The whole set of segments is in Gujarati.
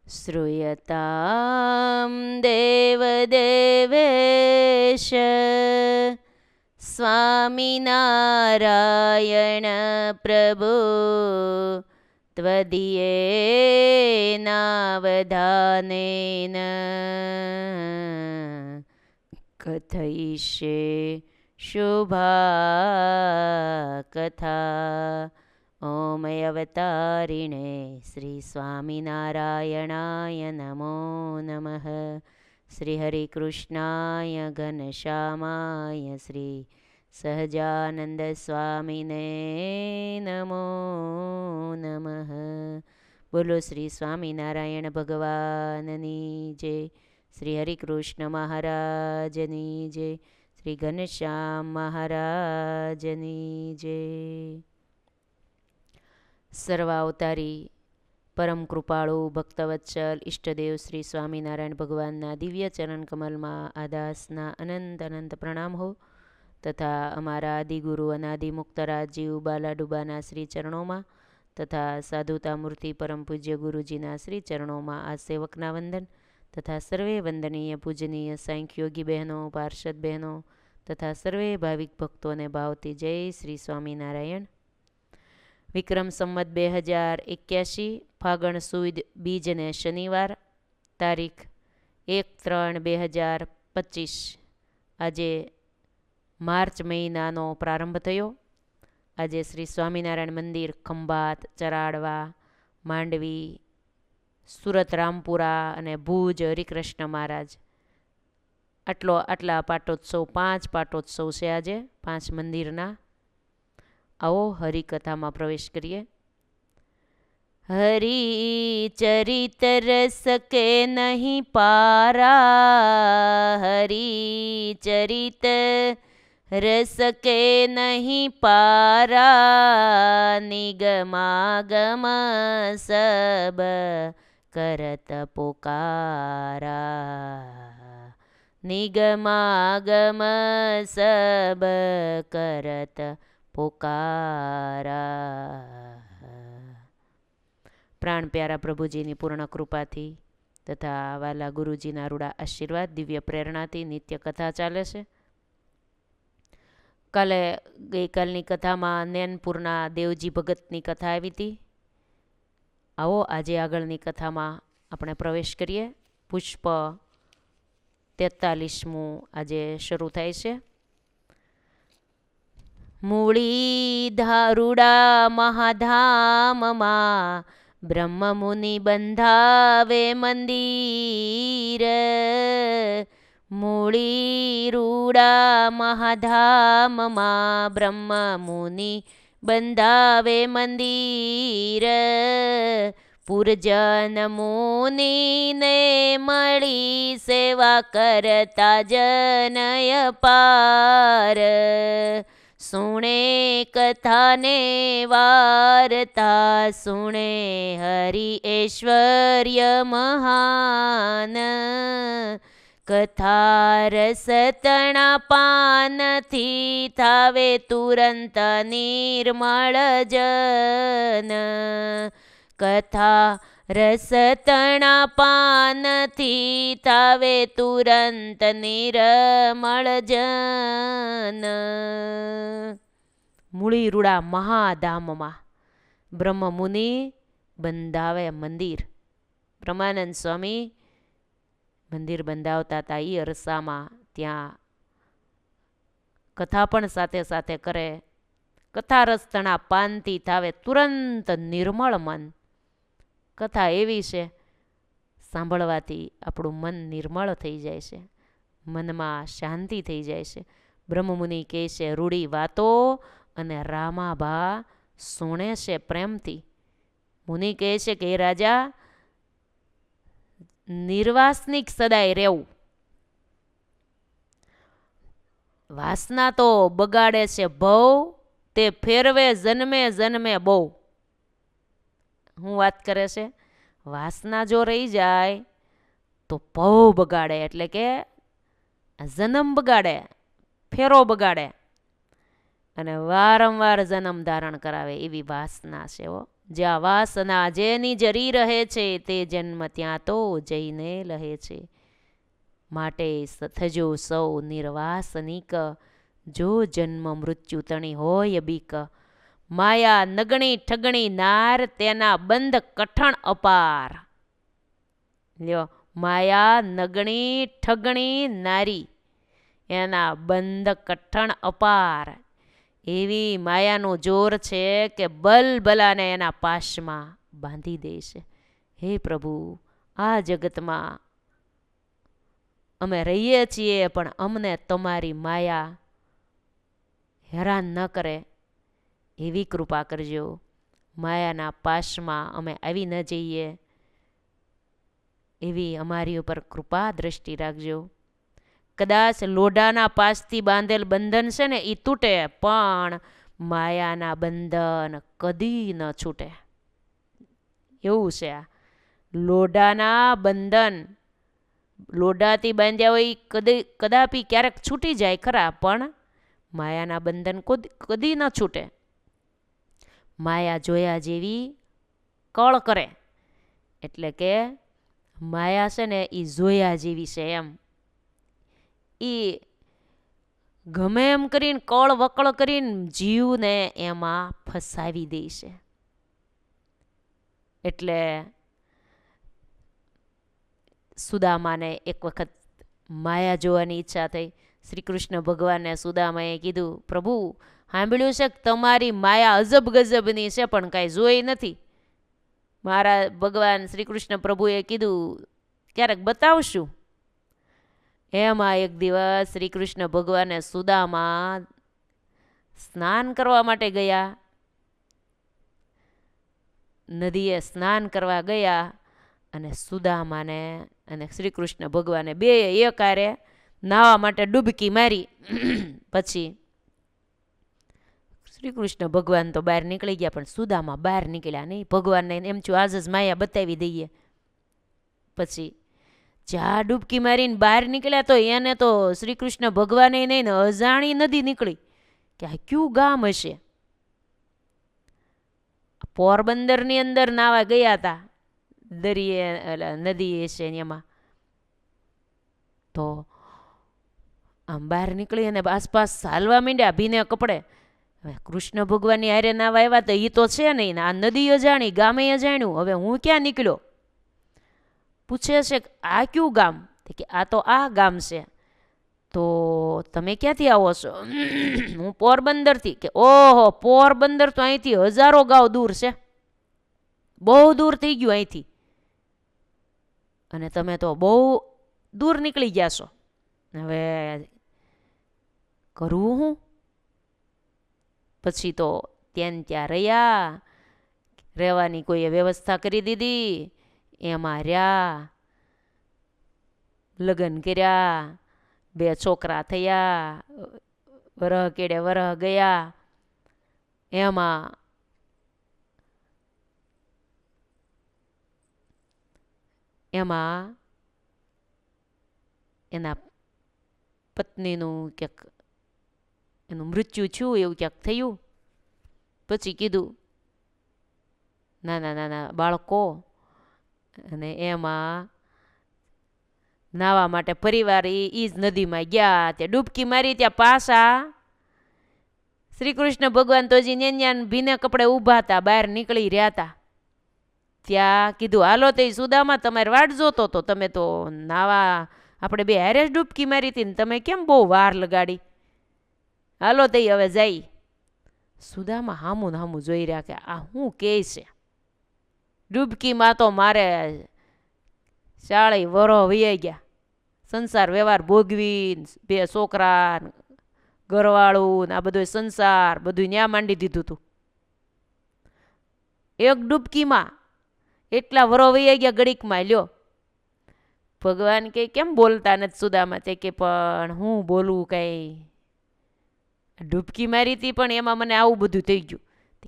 श्रूयतां देवदेवेश स्वामिनारायण प्रभो त्वदीयेनावधानेन कथयिष्ये शुभा कथा। ओम अवतारिणे श्री स्वामिनारायणाय नमो नमः। श्री हरिकृष्णाय घनश्यामाय श्री सहजानंद स्वामिने नमो नमः। बोलो श्री स्वामिनारायण भगवाननी जय। श्री हरिकृष्ण महाराजनी जय। श्री घनश्याम महाराजनी जय। સર્વાવતારી પરમ કૃપાળુ ભક્તવત્સલ ઇષ્ટદેવ શ્રી સ્વામિનારાયણ ભગવાનના દિવ્ય ચરણ કમલમાં આદાસના અનંત અનંત પ્રણામ હો તથા અમારા આદિગુરુ અનાદિ મુક્તરાજીવ બાલાડુબાના શ્રી ચરણોમાં તથા સાધુતા મૂર્તિ પરમ પૂજ્ય ગુરુજીના શ્રી ચરણોમાં આ સેવકના વંદન તથા સર્વે વંદનીય પૂજનીય સાંખ્યોગી બહેનો પાર્ષદ બહેનો તથા સર્વે ભાવિક ભક્તોને ભાવતી જય શ્રી સ્વામિનારાયણ। વિક્રમ સંવત 2081 ફાગણ સુદ બીજને શનિવાર તારીખ 1/3/2025 આજે માર્ચ મહિનાનો પ્રારંભ થયો। આજે શ્રી સ્વામિનારાયણ મંદિર ખંભાત, ચરાડવા, માંડવી, સુરત રામપુરા અને ભુજ હરિકૃષ્ણ મહારાજ આટલા પાટોત્સવ 5 પાટોત્સવ છે આજે 5 મંદિરના। आओ हरिकथाમાં प्रवेश करिए। हरि चरित रस के नहीं पारा, हरि चरित रस के नहीं पारा, निगमागम सब करत पुकारा, निगमागम सब करत पुकारा। प्राण प्यारा प्रभुजीनी पूर्ण कृपाथी तथा वाला गुरुजीना रूड़ा आशीर्वाद दिव्य प्रेरणाथी नित्य कथा चाले छे। काले गईकालनी कथामां नैनपुरना देवजी भगतनी कथा आवी थी। आवो आजे आगळनी कथामां आपणे प्रवेश करीए। पुष्प 43मुं आजे शरू थाय छे। मूळी धारुड़ा महाधाममा ब्रह्ममुनि बंधावे मंदिर, मूळी रूड़ा महाधाममा ब्रह्ममुनि बंधावे मंदिर, पुरजन मुनि ने मळी सेवा करता जनय पार, सुणे कथा ने वार्ता सुणे हरि ऐश्वर्य महान, कथा रस तणा पान थी थावे तुरंत निर्मल जन, कथा रस तणा पान थी थावे तुरंत निर्मल जन। मूळी रूड़ा महाधाममा ब्रह्ममुनि बंधावे मंदिर। ब्रह्मानंद स्वामी मंदिर बंधावता था ई अरसामां, त्यां कथा पण साथे साथे करे। कथा रस तणा पानथी थावे तुरंत निर्मल मन। कथा एवी छे सांभळवाथी आपणुं मन निर्मळ थई जाय छे, मनमा शांति थई जाय छे। ब्रह्ममुनि कहे छे रूढ़ी वातो अने रामाभा सुणे छे प्रेमथी। मुनि कहे छे के राजा निर्वासनिक सदाय रहेवुं, वासना तो बगाड़े छे भव, ते फेरवे जन्मे जन्मे बहु। हूँ बात करे छे वासना जो रही जाए तो भव बगाड़े, एटले के जन्म बगाड़े, फेरो बगाड़े अने वारंवार जन्म धारण करावे एवी वासना छे। જ્યાં વાસના જેની જરી રહે છે, તે જન્મ ત્યાં તો જઈને લહે છે. માટે થજો સૌ નિર્વાસનિક, જો જન્મ મૃત્યુ તણી હોય બીક. માયા નગણી ઠગણી નાર, તેના બંધ કઠણ અપાર. લ્યો, માયા નગણી ઠગણી નારી, એના બંધ કઠણ અપાર. એવી માયાનું જોર છે કે બલબલાને એના પાશમાં બાંધી દે છે. હે પ્રભુ, આ જગતમાં અમે રહીએ છીએ, પણ અમને તમારી માયા હેરાન ન કરે એવી કૃપા કરજો. માયાના પાશમાં અમે આવી ન જઈએ એવી અમારી ઉપર કૃપા દ્રષ્ટિ રાખજો. કદાચ લોઢાના પાસથી બાંધેલ બંધન છે ને એ તૂટે, પણ માયાના બંધન કદી ન છૂટે. એવું છે આ લોઢાના બંધન. લોઢાથી બાંધ્યા હોય કદાપી ક્યારેક છૂટી જાય ખરા, પણ માયાના બંધન કદી ન છૂટે. માયા જોયા જેવી કળ કરે, એટલે કે માયા છે ને એ જોયા જેવી છે એમ. એ ગમે એમ કરીને કળ વકળ કરીને જીવને એમાં ફસાવી દે છે. એટલે સુદામાને એક વખત માયા જોવાની ઈચ્છા થઈ. શ્રી કૃષ્ણ ભગવાનને સુદામાએ કીધું, પ્રભુ સાંભળ્યું છે કે તમારી માયા અજબ ગજબની છે, પણ કાંઈ જોઈ નથી. મારા ભગવાન શ્રી કૃષ્ણ પ્રભુએ કીધું, ક્યારેક બતાવશું. એમાં એક દિવસ શ્રી કૃષ્ણ ભગવાને સુદામા સ્નાન કરવા માટે ગયા. નદીએ સ્નાન કરવા ગયા અને સુદામાને અને શ્રી કૃષ્ણ ભગવાને બે એકારે નાહવા માટે ડૂબકી મારી. પછી શ્રી કૃષ્ણ ભગવાન તો બહાર નીકળી ગયા, પણ સુદામા બહાર નીકળ્યા નહીં. ભગવાનને એમ થયું આજ જ માયા બતાવી દઈએ. પછી જ્યાં ડૂબકી મારીને બહાર નીકળ્યા તો એને તો શ્રી કૃષ્ણ ભગવાને નહીં ને અજાણી નદી નીકળી કે આ ક્યું ગામ હશે. પોરબંદરની અંદર નાવા ગયા હતા, દરિયે નદી હશે એમાં. તો આમ બહાર નીકળી અને આસપાસ હાલવા માંડ્યા ભીને કપડે. હવે કૃષ્ણ ભગવાનની હારે નાવા આવ્યા તો એ તો છે નહીં, આ નદી અજાણી, ગામે અજાણ્યું. હવે હું ક્યાં નીકળ્યો? પૂછે છે આ કયું ગામ? કે આ તો આ ગામ છે. તો તમે ક્યાંથી આવો છો? હું પોરબંદરથી. કે ઓહો, પોરબંદર તો અહીંથી હજારો ગાંવ દૂર છે, બહુ દૂર થઈ ગયું અહીંથી, અને તમે તો બહુ દૂર નીકળી ગયા છો. હવે કરવું હું? પછી તો ત્યાં રહ્યા, રહેવાની કોઈએ વ્યવસ્થા કરી દીધી, એમાં રહ્યા, લગ્ન કર્યા, 2 છોકરા થયા, વરહ કેડે વરહ ગયા. એમાં એના પત્નીનું ક્યાંક એનું મૃત્યુ થયું એવું ક્યાંક થયું. પછી કીધું નાના નાના બાળકો, અને એમાં નાવા માટે પરિવાર એ જ નદીમાં ગયા. ત્યાં ડૂબકી મારી, ત્યાં પાછા શ્રી કૃષ્ણ ભગવાન તો હજી ન્યાન ભીને કપડે ઊભા હતા, બહાર નીકળી રહ્યા હતા. ત્યાં કીધું હાલો તે સુદામા તમારે વાટ જોતો તો, તમે તો નાવા આપણે બે હારે જ ડૂબકી મારી હતી ને તમે કેમ બહુ વાર લગાડી? હાલો તે હવે જાય. સુદામા હામું ને હામું જોઈ રહ્યા કે આ શું કહે છે? ડૂબકીમાં તો મારે 40 વરહ વહી ગયા, સંસાર વ્યવહાર ભોગવી, 2 છોકરા, ઘરવાળું, આ બધો સંસાર બધું ન્યા માંડી દીધું હતું. એક ડૂબકીમાં એટલા વરહ વહી ગયા ઘડીકમાં. લ્યો, ભગવાન કે કેમ બોલતા નથી સુદામા? તે કે પણ હું બોલું, કઈ ડૂબકી મારી હતી પણ એમાં મને આવું બધું થઈ ગયું.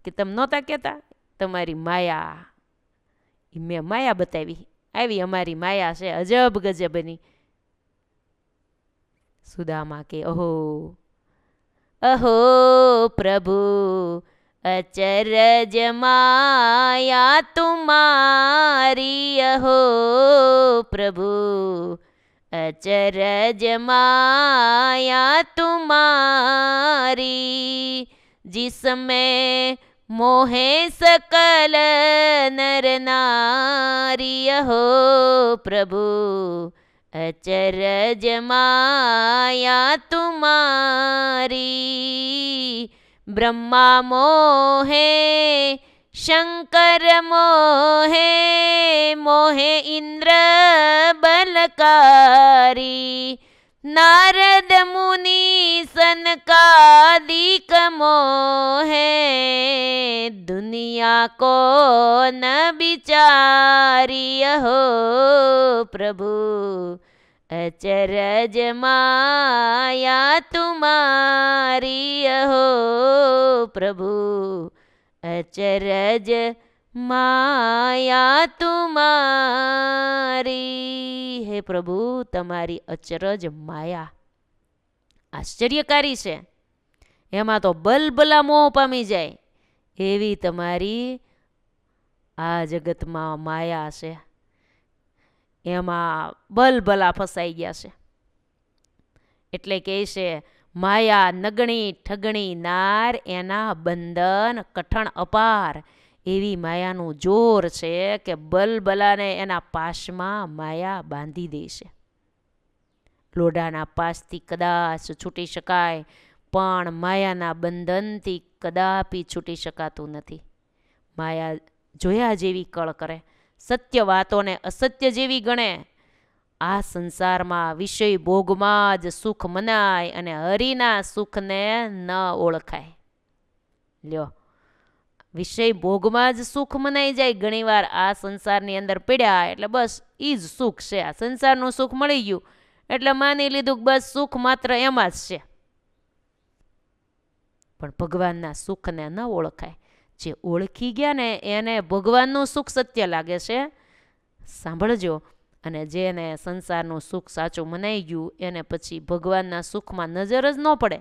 કે તમે નહોતા કહેતા તમારી માયા, મેં માયા બતાવી, આવી અમારી માયા છે અજબ ગજબની. સુદામા કે અહો અહો પ્રભુ अचरज माया तुम्हारी अहो प्रभु, अचरज माया तुम्हारी, जिसमें मोहे सकल नर नारी अहो प्रभु, अचरज माया तुम्हारी। ब्रह्मा मोहे शंकर मोहे, मोहे इंद्र बलकारी, नारद मुनि सनकादिक मोहे, दुनिया को न विचारी अहो प्रभु, अचरज माया तुम्हारी अहो प्रभु, अचरज माया तुम्हारी। हे प्रभु, તમારી અચરજ માયા આશ્ચર્યકારી છે, એમાં તો બલબલા મોહ પામી જાય એવી તમારી આ જગતમાં માયા છે, એમાં બલબલા ફસાઈ ગયા છે. એટલે કહે છે માયા નગણી ઠગણી નાર, એના બંધન કઠણ અપાર. એવી માયાનું જોર છે કે બલબલાને એના પાશમાં માયા બાંધી દે છે. લોઢાના પાસથી કદાચ છૂટી શકાય, પણ માયાના બંધનથી કદાપી છૂટી શકાતું નથી. માયા જોયા જેવી કળ કરે, સત્ય વાતોને અસત્ય જેવી ગણે. આ સંસારમાં વિષય ભોગમાં જ સુખ મનાય અને હરિના સુખને ન ઓળખાય. લ્યો, વિષય ભોગમાં જ સુખ મનાઈ જાય. ઘણીવાર આ સંસારની અંદર પડ્યા એટલે બસ એ જ સુખ છે, આ સંસારનું સુખ મળી ગયું એટલે માની લીધું કે બસ સુખ માત્ર એમાં જ છે. પણ ભગવાનના સુખને ન ઓળખાય. જે ઓળખી ગયા ને એને ભગવાનનું સુખ સત્ય લાગે છે, સાંભળજો. અને જેને સંસારનું સુખ સાચું મનાઈ ગયું એને પછી ભગવાનના સુખમાં નજર જ ન પડે.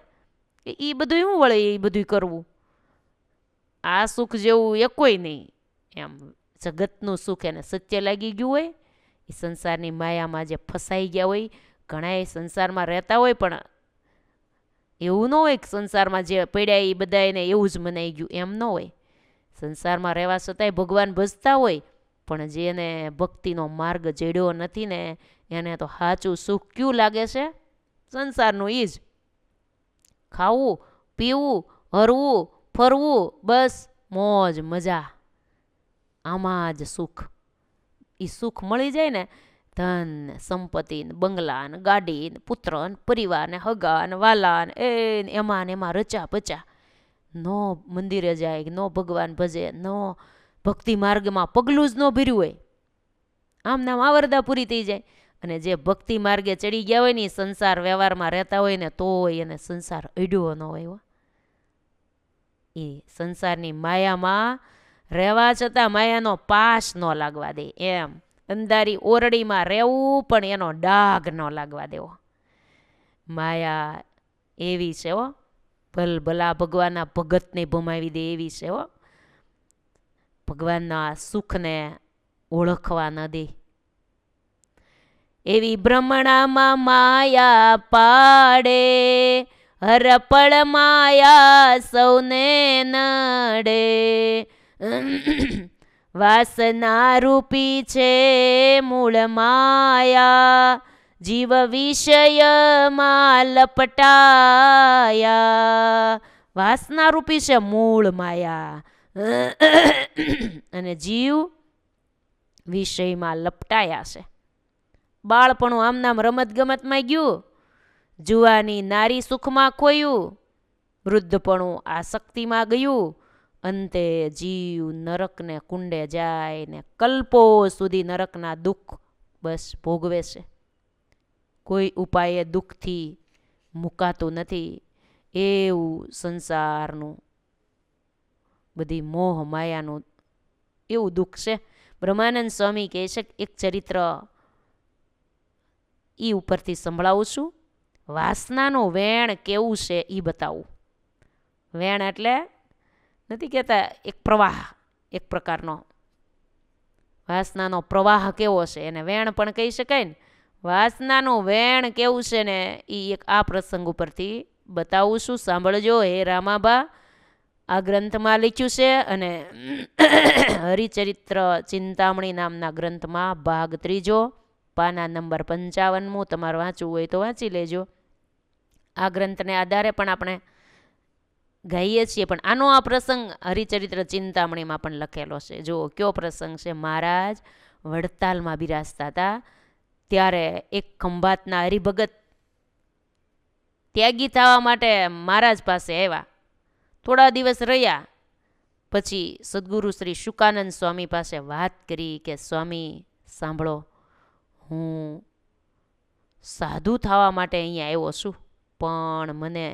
એ બધું શું વળે એ બધું કરવું, આ સુખ જેવું એ કોઈ નહીં. એમ જગતનું સુખ એને સત્ય લાગી ગયું હોય. એ સંસારની માયામાં જે ફસાઈ ગયા હોય, ઘણા સંસારમાં રહેતા હોય પણ એવું ન હોય કે સંસારમાં જે પડ્યા એ બધા એને એવું જ મનાઈ ગયું, એમ ન હોય. સંસારમાં રહેવા છતાંય ભગવાન ભજતા હોય, પણ જેને ભક્તિનો માર્ગ જડ્યો નથી ને એને તો સાચું સુખ ક્યું લાગે છે? સંસારનું એ જ. ખાવું પીવું હરવું ફરવું, બસ મોજ મજા, આમાં જ સુખ. એ સુખ મળી જાય ને, ધન ને સંપત્તિ ને બંગલા ને ગાડી ને પુત્ર ને પરિવાર ને હગા ને વાલા ને એમાં ને એમાં રચા પચા. નો મંદિરે જાય, નો ભગવાન ભજે, નો ભક્તિ માર્ગમાં પગલું જ ન ભર્યું હોય, આમ નામ આવરદા પૂરી થઈ જાય. અને જે ભક્તિ માર્ગે ચડી ગયા હોય ને સંસાર વ્યવહારમાં રહેતા હોય ને તોય એને સંસાર અડ્યો ન હોય. એ સંસારની માયામાં રહેવા છતાં માયાનો પાશ ન લાગવા દે. એમ અંધારી ઓરડીમાં રહેવું પણ એનો ડાઘ ન લાગવા દેવો. માયા એવી છે હો, ભલભલા ભગવાનના ભગતને ભમાવી દે એવી છે હો. ભગવાનના સુખને ઓળખવા ન દે એવી ભ્રમણામાં માયા પાડે. હરપળ માયા સૌને નડે. વાસના રૂપી છે મૂળ માયા, જીવ વિષયમાં લપટાયા. વાસના રૂપી છે મૂળ માયા અને જીવ વિષયમાં લપટાયા છે. બાળપણું આમ નામ રમત ગમતમાં ગયું, જુવાની નારી સુખમાં ખોયું, વૃદ્ધપણું આસક્તિમાં ગયું, અંતે જીવ નરકને કુંડે જાય ને કલ્પો સુધી નરકના દુઃખ બસ ભોગવે છે. કોઈ ઉપાયે દુઃખથી મુકાતું નથી. એવું સંસારનું બધી મોહ માયાનું એવું દુઃખ છે. બ્રહ્માનંદ સ્વામી કહે છે એક ચરિત્ર એ ઉપરથી સંભળાવું છું. વાસનાનું વેણ કેવું છે એ બતાવું. વેણ એટલે નથી કહેતા એક પ્રવાહ, એક પ્રકારનો વાસનાનો પ્રવાહ કેવો છે એને વેણ પણ કહી શકાય ને. વાસનાનું વેણ કેવું છે ને એ એક આ પ્રસંગ ઉપરથી બતાવું છું, સાંભળજો હે રામાબા. આ ગ્રંથમાં લખ્યું છે અને હરિચરિત્ર ચિંતામણી નામના ગ્રંથમાં ભાગ 3, પાના નંબર 55, તમારે વાંચવું હોય તો વાંચી લેજો. આ ગ્રંથને આધારે પણ આપણે ગાઈએ છીએ, પણ આનો આ પ્રસંગ હરિચરિત્ર ચિંતામણીમાં પણ લખેલો છે. જો કયો પ્રસંગ છે. મહારાજ વડતાલમાં બિરાજતા હતા ત્યારે એક ખંભાતના હરિભગત ત્યાગી થવા માટે મહારાજ પાસે આવ્યા. થોડા દિવસ રહ્યા પછી સદગુરુ શ્રી શુકાનંદ સ્વામી પાસે વાત કરી કે સ્વામી સાંભળો, હું સાધુ થવા માટે અહીંયા આવ્યો છું, પણ મને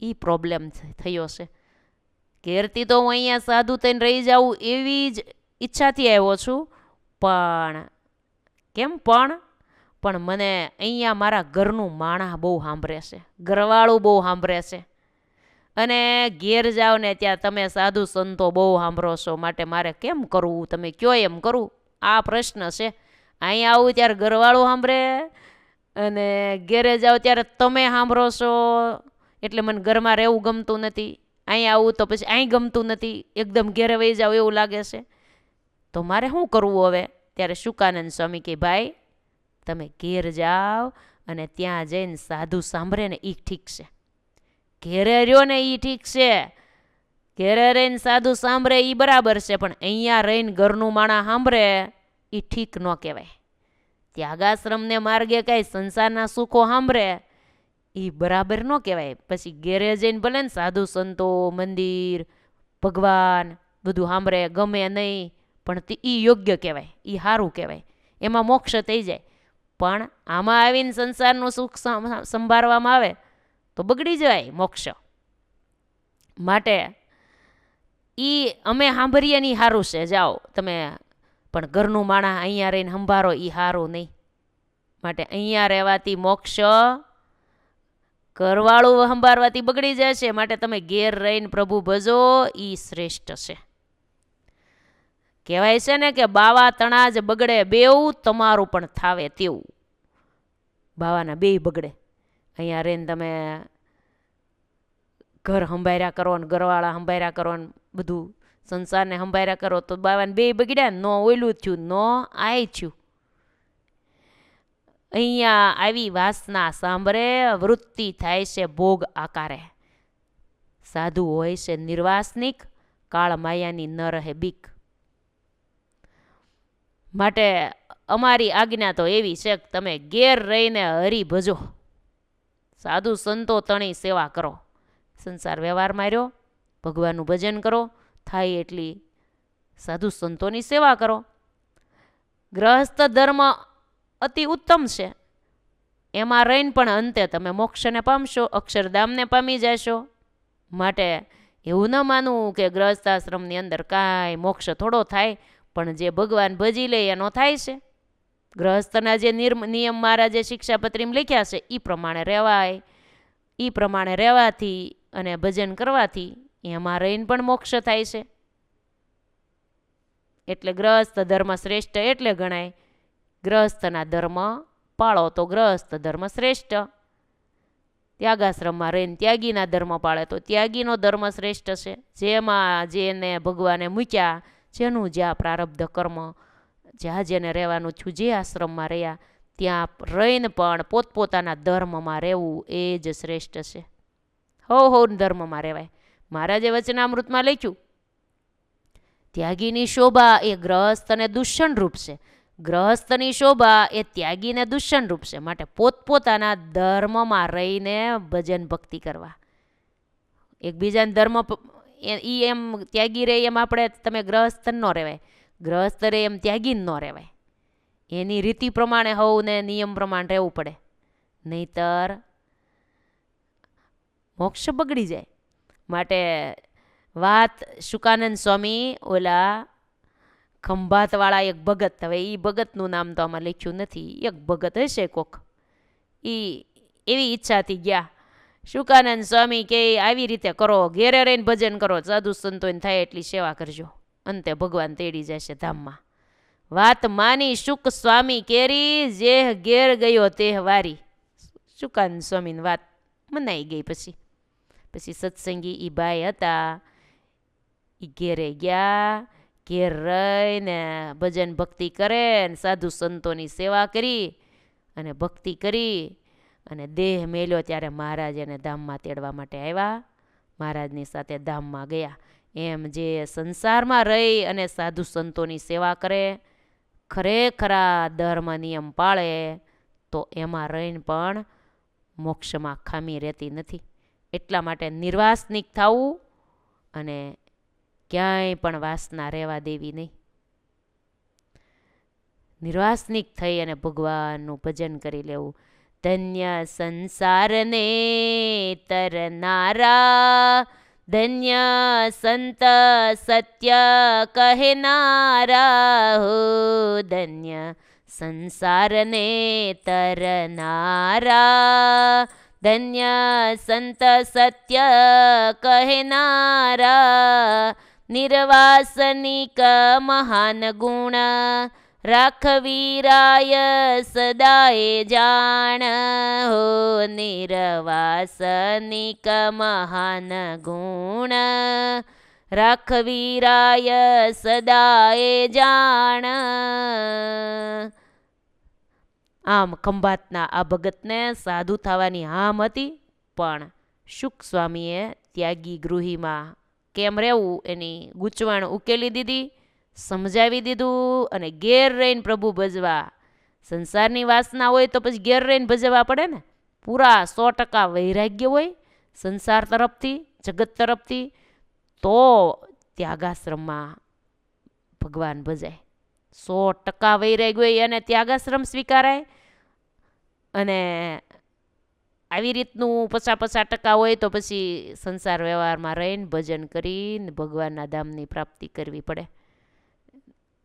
એ પ્રોબ્લેમ થયો છે. ઘેરથી તો હું અહીંયા સાધુ થઈને રહી જાઉં એવી જ ઈચ્છાથી આવ્યો છું, પણ કેમ પણ મને અહીંયા મારા ઘરનું માણા બહુ સાંભળે છે, ઘરવાળું બહુ સાંભળે છે, અને ઘેર જાઓ ને ત્યાં તમે સાધુ સંતો બહુ સાંભળો છો, માટે મારે કેમ કરવું, તમે કયો એમ કરું, આ પ્રશ્ન છે. અહીંયા આવું ત્યારે ઘરવાળું સાંભળે અને ઘેરે જાઓ ત્યારે તમે સાંભળો છો, એટલે મને ઘરમાં રહેવું ગમતું નથી. અહીંયા આવું તો પછી અહીં ગમતું નથી, એકદમ ઘેરે વહી જાવ એવું લાગે છે, તો મારે શું કરવું હવે? ત્યારે શુકાનંદ સ્વામી કે ભાઈ તમે ઘેર જાઓ અને ત્યાં જઈને સાધુ સાંભળે ને એ ઠીક છે, ઘેરે રહ્યો ને એ ઠીક છે, ઘેરે રહીને સાધુ સાંભળે એ બરાબર છે, પણ અહીંયા રહીને ઘરનું માણા સાંભળે એ ઠીક ન કહેવાય. ત્યાગાશ્રમને માર્ગે કાંઈ સંસારના સુખો સાંભળે એ બરાબર ન કહેવાય. પછી ઘેરે જઈને ભલે ને સાધુ સંતો, મંદિર, ભગવાન બધું સાંભળે, ગમે નહીં, પણ એ યોગ્ય કહેવાય, એ સારું કહેવાય, એમાં મોક્ષ થઈ જાય. પણ આમાં આવીને સંસારનું સુખ સંભાળવામાં આવે તો બગડી જાય મોક્ષ. માટે એ અમે સાંભળીએ ને સારું છે, જાઓ તમે, પણ ઘરનું માણા અહીંયા રહીને સંભાળો એ સારું નહીં. માટે અહીંયા રહેવાથી મોક્ષ, ઘરવાળું સંભાળવાથી બગડી જાય છે. માટે તમે ઘેર રહીને પ્રભુ ભજો એ શ્રેષ્ઠ છે. કહેવાય છે ને કે બાવા તણા જ બગડે બેવું, તમારું પણ થાવે તેવું. બાવાના બેય બગડે. અહીંયા રહીને તમે ઘર સંભાળ્યા કરો ને ઘરવાળા સંભાળ્યા કરો ને બધું સંસારને સંભાળ્યા કરો તો બાવાને બેય બગડ્યા ને, ન ઓયલું થયું, ન આય થયું. અહીંયા આવી વાસના સાંભળે વૃત્તિ થાય છે ભોગ આકારે. સાધુ હોય છે નિર્વાસનિક, કાળ માયાની ન રહે બીક. માટે અમારી આજ્ઞા તો એવી છે કે તમે ઘેર રહીને હરી ભજો, સાધુ સંતો તણી સેવા કરો, સંસાર વ્યવહારમાં રહ્યો, ભગવાનનું ભજન કરો, થાય એટલી સાધુ સંતોની સેવા કરો. ગ્રહસ્થ ધર્મ અતિ ઉત્તમ છે, એમાં રહીને પણ અંતે તમે મોક્ષને પામશો, અક્ષરધામને પામી જશો. માટે એવું ન માનવું કે ગ્રહસ્થાશ્રમની અંદર કાંઈ મોક્ષ થોડો થાય, પણ જે ભગવાન ભજી લે એનો થાય છે. ગ્રહસ્થના જે નિયમ મહારાજે શિક્ષાપત્રીમાં લખ્યા છે એ પ્રમાણે રહેવાય, એ પ્રમાણે રહેવાથી અને ભજન કરવાથી એમાં રહીને પણ મોક્ષ થાય છે. એટલે ગ્રહસ્થ ધર્મ શ્રેષ્ઠ એટલે ગણાય. ગ્રહસ્થના ધર્મ પાળો તો ગ્રહસ્થ ધર્મ શ્રેષ્ઠ. ત્યાગાશ્રમમાં રહીને ત્યાગીના ધર્મ પાળે તો ત્યાગીનો ધર્મ શ્રેષ્ઠ છે. જેમાં જેને ભગવાને મૂક્યા, જેનું જ્યાં પ્રારબ્ધ કર્મ, જ્યાં જેને રહેવાનું છું, જે આશ્રમમાં રહ્યા ત્યાં રહીને પણ પોતપોતાના ધર્મમાં રહેવું એ જ શ્રેષ્ઠ છે. હો ધર્મમાં રહેવાય. મહારાજે વચનામૃતમાં લખ્યું, ત્યાગીની શોભા એ ગ્રહસ્થને દૂષણ રૂપ છે, ગ્રહસ્થની શોભા એ ત્યાગીને દૂષણ રૂપ છે. માટે પોતપોતાના ધર્મમાં રહીને ભજન ભક્તિ કરવા. એકબીજાના ધર્મ એ એમ ત્યાગી રહે એમ આપણે તમે ગ્રહસ્થ ન રહેવાય, ગ્રહસ્થ રહે એમ ત્યાગી ન રહેવાય. એની રીતિ પ્રમાણે હોવું ને નિયમ પ્રમાણે રહેવું પડે, નહીતર મોક્ષ બગડી જાય. માટે વાત શુકાનંદ સ્વામી ઓલા ખંભાતવાળા એક ભગત, હવે એ ભગતનું નામ તો આમાં લખ્યું નથી, એક ભગત હશે કોક, એ એવી ઈચ્છાથી ગયા શુકાનંદ સ્વામી કે આવી રીતે કરો, ઘેરે રહીને ભજન કરો, સાધુ સંતોને થાય એટલી સેવા કરજો, અંતે ભગવાન તેડી જશે ધામમાં. વાત માની શુક સ્વામી કેરી, જે ઘેર ગયો તે વારી. શુકાનંદ સ્વામીની વાત મનાઈ ગઈ. પછી સત્સંગી એ ભાઈ હતા, એ ઘેરે ગયા, ઘેર રહીને ભજન ભક્તિ કરે, સાધુ સંતોની સેવા કરી અને ભક્તિ કરી અને દેહ મેલ્યો ત્યારે મહારાજ એને ધામમાં તેડવા માટે આવ્યા, મહારાજની સાથે ધામમાં ગયા. એમ જે સંસારમાં રહી અને સાધુ સંતોની સેવા કરે, ખરેખરા ધર્મ નિયમ પાળે, તો એમાં રહીને પણ મોક્ષમાં ખામી રહેતી નથી. એટલા માટે નિર્વાસનિક થવું અને ક્યાંય પણ વાસના રહેવા દેવી નહીં. નિર્વાસનિક થઈ અને ભગવાનનું ભજન કરી લેવું. ધન્ય સંસારને તરનારા, ધન્ય સંત સત્ય કહેનારા હો, ધન્ય સંસારને તરનારા, ધન્ય સંત સત્ય કહેનારા, નિર્વાસનિક મહાન ગુણ, રાખવીરાય સદાય જાણ હો, નિર્વાસનિક મહાન ગુણ, રાખવીરાય સદાય જાણ. આમ ખંભાતના આ ભગતને સાધુ થવાની હામ હતી, પણ શુક સ્વામીએ ત્યાગી ગૃહીમાં કેમ રહેવું એની ગૂંચવણ ઉકેલી દીધી, સમજાવી દીધું અને ઘેર રહીને પ્રભુ ભજવા. સંસારની વાસના હોય તો પછી ઘેર રહીને ભજવા પડે ને. પૂરા 100% વૈરાગ્ય હોય સંસાર તરફથી, જગત તરફથી, તો ત્યાગાશ્રમમાં ભગવાન ભજાય. 100% વૈરાગ્ય હોય અને ત્યાગાશ્રમ સ્વીકારાય. અને આવી રીતનું 50% હોય તો પછી સંસાર વ્યવહારમાં રહીને ભજન કરીને ભગવાનના ધામની પ્રાપ્તિ કરવી પડે.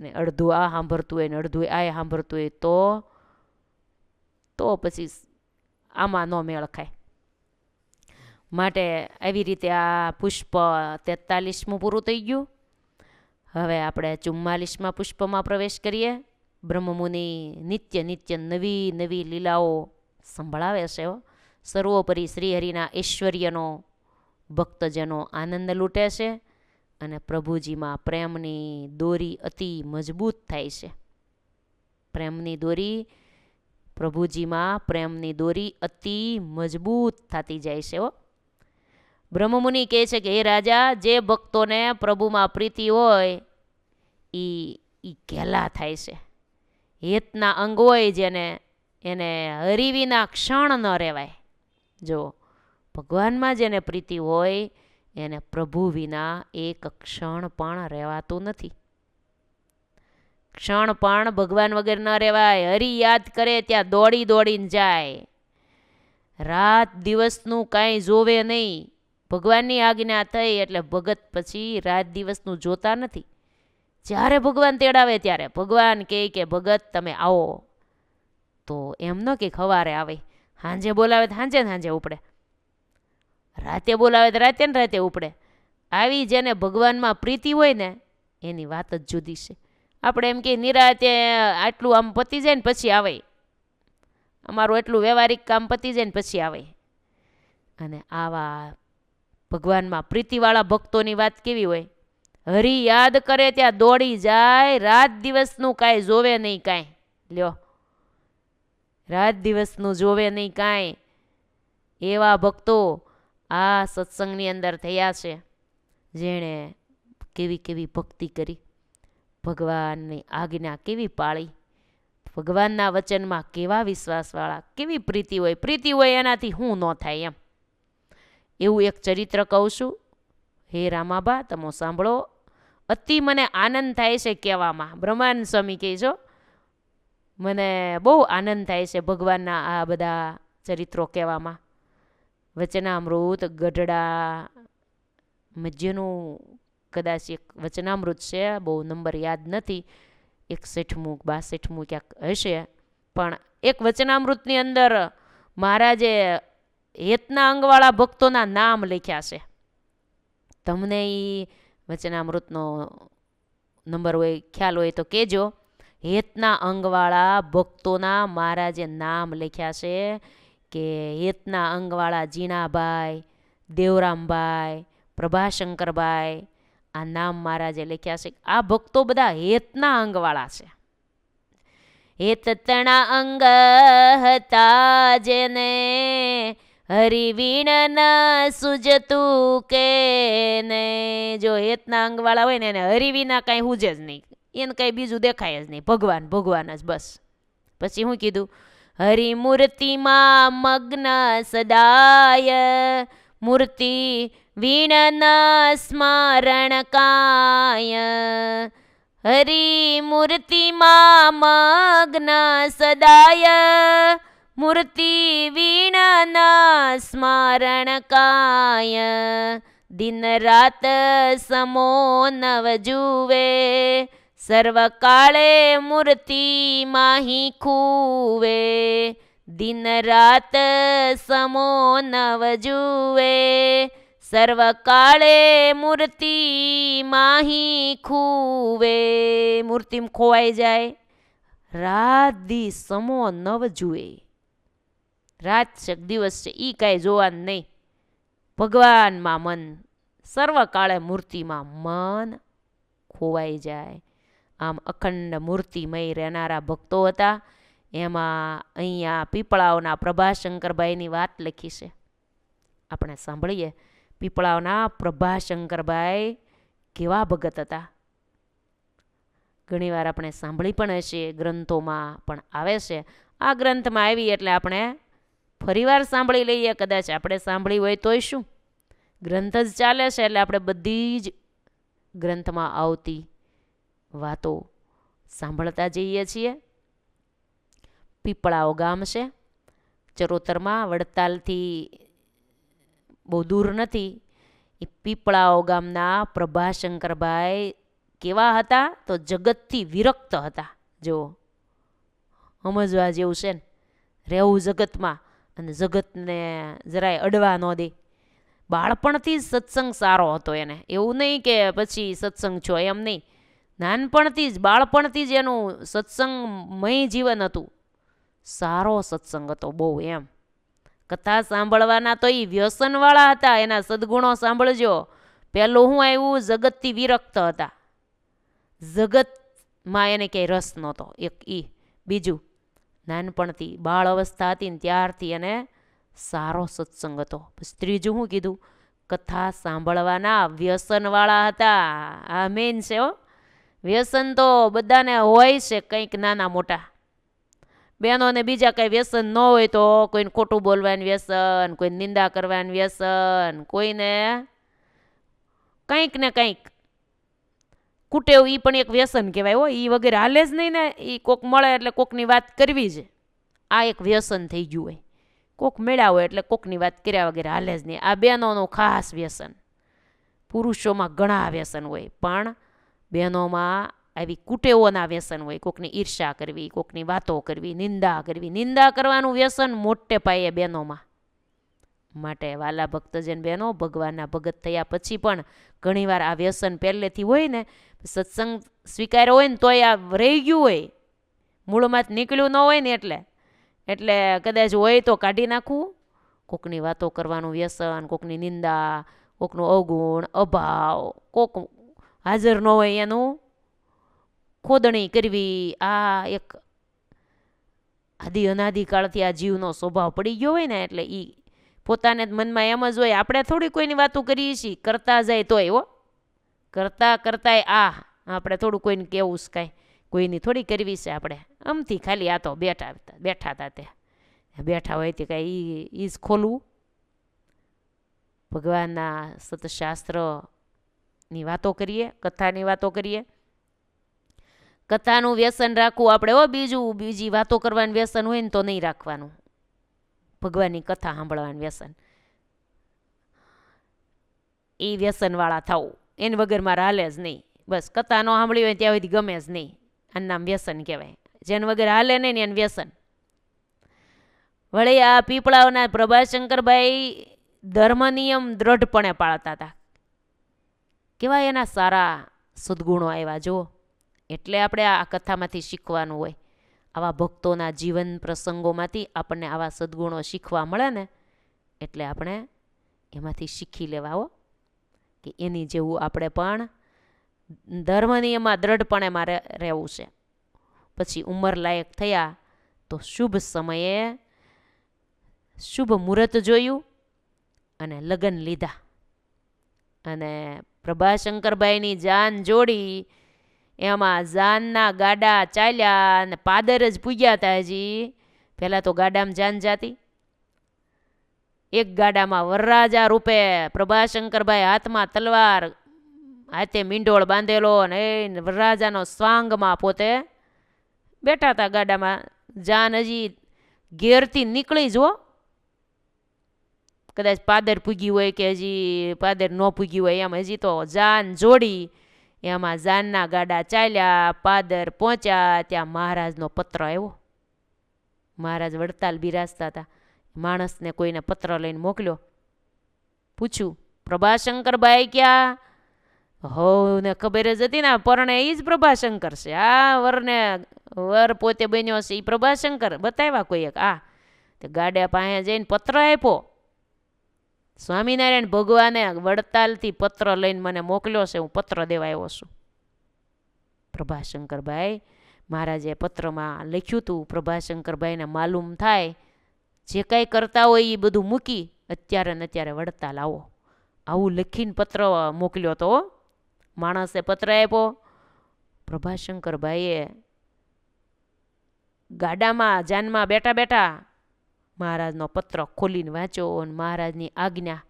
ને અડધું આ સાંભળતું હોય ને અડધું આ સાંભળતું હોય તો પછી આમાં ન મેળ ખાય. માટે આવી રીતે આ પુષ્પ 43મું પૂરું થઈ ગયું. હવે આપણે 44મા પુષ્પમાં પ્રવેશ કરીએ. બ્રહ્મમુનિ નિત્ય નવી નવી લીલાઓ સંભળાવે છે. સર્વોપરી શ્રીહરિના ઐશ્વર્યનો ભક્તજનો આનંદ લૂંટે છે અને પ્રભુજીમાં પ્રેમની દોરી અતિ મજબૂત થાય છે. પ્રેમની દોરી, પ્રભુજીમાં પ્રેમની દોરી અતિ મજબૂત થતી જાય છે. બ્રહ્મમુનિ કહે છે કે હે રાજા, જે ભક્તોને પ્રભુમાં પ્રીતિ હોય એ ઘેલા થાય છે. હેતના અંગ હોય જેને, એને હરિવિના ક્ષણ ન રહેવાય. જો ભગવાનમાં જેને પ્રીતિ હોય એને પ્રભુ વિના એક ક્ષણ પણ રહેવાતું નથી. ક્ષણ પણ ભગવાન વગર ન રહેવાય. હરિ યાદ કરે ત્યાં દોડીને જાય. રાત દિવસનું કાંઈ જોવે નહીં. ભગવાનની આજ્ઞા થઈ એટલે ભગત પછી રાત દિવસનું જોતા નથી. જ્યારે ભગવાન તેડાવે ત્યારે ભગવાન કહે કે ભગત તમે આવો, તો એમ ન કે સવારે આવે, સાંજે બોલાવે તો સાંજે ઉપડે, રાતે બોલાવે તો રાતે ઉપડે. આવી જેને ભગવાનમાં પ્રીતિ હોય ને એની વાત જ જુદી છે. આપણે એમ કે નિરાતે આટલું આમ પતી જાય ને પછી આવે, અમારું એટલું વ્યવહારિક કામ પતી જાય ને પછી આવે. અને આવા ભગવાનમાં પ્રીતિવાળા ભક્તોની વાત કેવી હોય? હરિ યાદ કરે ત્યાં દોડી જાય, રાત દિવસનું કાંઈ જોવે નહીં કાંઈ. લ્યો, રાત દિવસનું જોવે નહીં કાંઈ. એવા ભક્તો આ સત્સંગની અંદર થયા છે, જેણે કેવી ભક્તિ કરી, ભગવાનની આજ્ઞા કેવી પાળી, ભગવાનના વચનમાં કેવા વિશ્વાસવાળા, કેવી પ્રીતિ હોય એનાથી શું ન થાય એમ. એવું એક ચરિત્ર કહું છું. હે રામાબા, તમે સાંભળો. અતિ મને આનંદ થાય છે કહેવામાં. બ્રહ્માનંદ સ્વામી કહે છો, મને બહુ આનંદ થાય છે ભગવાનના આ બધા ચરિત્રો કહેવામાં. વચનામૃત, ગઢડા મધ્યનું કદાચ એક વચનામૃત છે, બહુ નંબર યાદ નથી, 61મું 62મું ક્યાંક હશે. પણ એક વચનામૃતની અંદર મહારાજે હેતના અંગવાળા ભક્તોના નામ લખ્યા છે. તમને એ વચનામૃતનો નંબર હોય, ખ્યાલ હોય તો કહેજો. હેતના અંગવાળા ભક્તોના મહારાજે નામ લખ્યા છે કે હેતના અંગવાળા જીણાભાઈ, દેવરામભાઈ, પ્રભાશંકરભાઈ, આ નામ મહારાજે લખ્યા છે. આ ભક્તો બધા હેતના અંગવાળા છે. હેતના અંગ હતા જેને હરિવીણ ન સુજતું કે ને. જો હેતના અંગવાળા હોય ને એને હરિવીના કાંઈ હુજે જ નહીં, એને કાંઈ બીજું દેખાય જ નહીં, ભગવાન ભગવાન જ બસ. પછી શું કીધું? હરિમૂર્તિમાં મગ્ન સદાય, મૂર્તિ વીણ સ્મરણ કાય. હરિમૂર્તિમાં મગ્ન સદાય, મૂર્તિ વીણ સ્મરણ કાય. દિન રાત સમો નવ જુવે, સર્વકાળે મૂર્તિ માહી ખૂવે. દિન રાત સમો નવ જુવે, સર્વકાળે મૂર્તિ માહી ખૂવે. મૂર્તિ ખોવાઈ જાય, રાત દી સમો નવ જુએ. રાત છે દિવસ છે એ કાંઈ જોવાનું નહીં, ભગવાનમાં મન, સર્વકાળે મૂર્તિમાં મન ખોવાઈ જાય. આમ અખંડ મૂર્તિમય રહેનારા ભક્તો હતા. એમાં અહીંયા પીપળાવના પ્રભાશંકરભાઈની વાત લખી છે, આપણે સાંભળીએ. પીપળાવના પ્રભાશંકરભાઈ કેવા ભગત હતા. ઘણીવાર આપણે સાંભળી પણ હશે, ગ્રંથોમાં પણ આવે છે. આ ગ્રંથમાં આવી એટલે આપણે ફરીવાર સાંભળી લઈએ. કદાચ આપણે સાંભળી હોય તોય શું, ગ્રંથ જ ચાલે છે એટલે આપણે બધી જ ગ્રંથમાં આવતી વાતો સાંભળતા જઈએ છીએ. પીપળાઓ ગામ છે, ચરોતરમાં, વડતાલથી બહુ દૂર નથી. એ પીપળાઓ ગામના પ્રભાશંકરભાઈ કેવા હતા? તો જગતથી વિરક્ત હતા. જો સમજવા જેવું છે ને, રહેવું જગતમાં અને જગતને જરાય અડવા ન દે. બાળપણથી જ સત્સંગ સારો હતો એને, એવું નહીં કે પછી સત્સંગ છો, એમ નહીં. નાનપણથી જ, બાળપણથી જ એનું સત્સંગમય જીવન હતું. સારો સત્સંગ હતો બહુ એમ. કથા સાંભળવાના તો એ વ્યસનવાળા હતા. એના સદગુણો સાંભળજો. પહેલું શું આવ્યું? જગતથી વિરક્ત હતા, જગતમાં એને ક્યાંય રસ નહોતો, એક ઈ. બીજું, નાનપણથી બાળ અવસ્થા હતી ને ત્યારથી એને સારો સત્સંગ હતો. ત્રીજું શું કીધું? કથા સાંભળવાના વ્યસનવાળા હતા. આ મેઇન છે હો. વ્યસન તો બધાને હોય છે, કંઈક નાના મોટા. બહેનોને બીજા કંઈ વ્યસન ન હોય તો કોઈને ખોટું બોલવાનું વ્યસન, કોઈને નિંદા કરવાનું વ્યસન, કોઈને કંઈક ને કંઈક કુટેવ, એ પણ એક વ્યસન કહેવાય હો. એ વગેરે હાલે જ નહીં ને. એ કોક મળે એટલે કોકની વાત કરવી જ, આ એક વ્યસન થઈ ગયું હોય. કોક મેળા હોય એટલે કોકની વાત કર્યા વગેરે હાલે જ નહીં. આ બહેનોનું ખાસ વ્યસન. પુરુષોમાં ઘણા વ્યસન હોય, પણ બહેનોમાં આવી કુટેવોના વ્યસન હોય. કોકની ઈર્ષા કરવી, કોકની વાતો કરવી, નિંદા કરવી. નિંદા કરવાનું વ્યસન મોટે પાયે બહેનોમાં. માટે વાલા ભક્તજન બહેનો, ભગવાનના ભગત થયા પછી પણ ઘણીવાર આ વ્યસન પહેલેથી હોય ને, સત્સંગ સ્વીકાર્યો હોય ને તોય આ રહી ગયું હોય, મૂળમાંથી નીકળ્યું ન હોય ને, એટલે કદાચ હોય તો કાઢી નાખવું. કોકની વાતો કરવાનું વ્યસન, કોકની નિંદા, કોકનું અવગુણ, અભાવ, કોક હાજર ન હોય એનું ખોદણી કરવી. આ એક આદિ અનાદિકાળથી આ જીવનો સ્વભાવ પડી ગયો હોય ને, એટલે એ પોતાને જ મનમાં એમ જ હોય. આપણે થોડી કોઈની વાતો કરીએ છીએ, કરતા જાય તોય હો, કરતાં કરતાંય આપણે થોડું કોઈને કહેવું છે, કાંઈ કોઈની થોડી કરવી છે આપણે. આમથી ખાલી આ તો બેઠા હતા તે બેઠા હોય તે કાંઈ એ જ ખોલવું. ભગવાનના સતશાસ્ત્રની વાતો કરીએ, કથાની વાતો કરીએ. કથાનું વ્યસન રાખવું આપણે હો. બીજી વાતો કરવાનું વ્યસન હોય ને તો નહીં રાખવાનું. ભગવાનની કથા સાંભળવાનું વ્યસન, એ વ્યસનવાળા થવું. એને વગર મારે હાલે જ નહીં. બસ કથા ન સાંભળી હોય ત્યાં સુધી ગમે જ નહીં. આનું નામ વ્યસન કહેવાય. જેને વગર હાલે નહીં ને એને વ્યસન. વળી આ પીપળાઓના પ્રભાશંકરભાઈ ધર્મ નિયમ દ્રઢપણે પાળતા હતા. કેવા એના સારા સદ્ગુણો આવ્યા જો. એટલે આપણે આ કથામાંથી શીખવાનું હોય. આવા ભક્તોના જીવન પ્રસંગોમાંથી આપણને આવા સદ્ગુણો શીખવા મળે ને એટલે આપણે એમાંથી શીખી લેવા હો કે એની જેવું આપણે પણ ધર્મ નિયમમાં દ્રઢપણે મારે રહેવું છે. પછી ઉંમર લાયક થયા તો શુભ સમયે શુભ મુહૂર્ત જોયું અને લગ્ન લીધા. અને પ્રભાશંકરભાઈની જાન જોડી એમાં જાનના ગાડા ચાલ્યા અને પાદર જ પૂગ્યા હતા. હજી પહેલાં તો ગાડામાં જાન જાતી. એક ગાડામાં વરરાજા રૂપે પ્રભાશંકરભાઈ હાથમાં તલવાર, હાથે મીંડોળ બાંધેલો અને વરરાજાનો સ્વાંગમાં પોતે બેઠા હતા ગાડામાં. જાન હજી ઘેરથી નીકળી જો, કદાચ પાદર પૂગી હોય કે હજી પાદર ન પૂગી હોય એમ હજી તો જાન જોડી એમાં જાનના ગાડા ચાલ્યા. પાદર પહોંચ્યા ત્યાં મહારાજનો પત્ર આવ્યો. મહારાજ વડતાલ બિરાજતા હતા. માણસને કોઈને પત્ર લઈને મોકલ્યો. પૂછ્યું પ્રભાશંકરભાઈ ક્યાં? હો ને ખબર જ હતી ને પરણે એ જ પ્રભાશંકર છે. આ વર પોતે બન્યો છે એ પ્રભાશંકર બતાવ્યા કોઈ એક. તે ગાડા પાસે જઈને પત્ર આપ્યો. સ્વામિનારાયણ ભગવાને વડતાલથી પત્ર લઈને મને મોકલ્યો છે, હું પત્ર દેવા આવ્યો છું. પ્રભાશંકરભાઈ મહારાજે પત્રમાં લખ્યું હતું. પ્રભાશંકરભાઈને માલુમ થાય જે કાંઈ કરતા હોય એ બધું મૂકી અત્યારે ને અત્યારે વડતાલ આવો. આવું લખીને પત્ર મોકલ્યો તો. માણસે પત્ર આપ્યો. પ્રભાશંકરભાઈએ ગાડામાં જાનમાં બેઠા બેઠા મહારાજનો પત્ર ખોલીને વાંચ્યો અને મહારાજની આજ્ઞા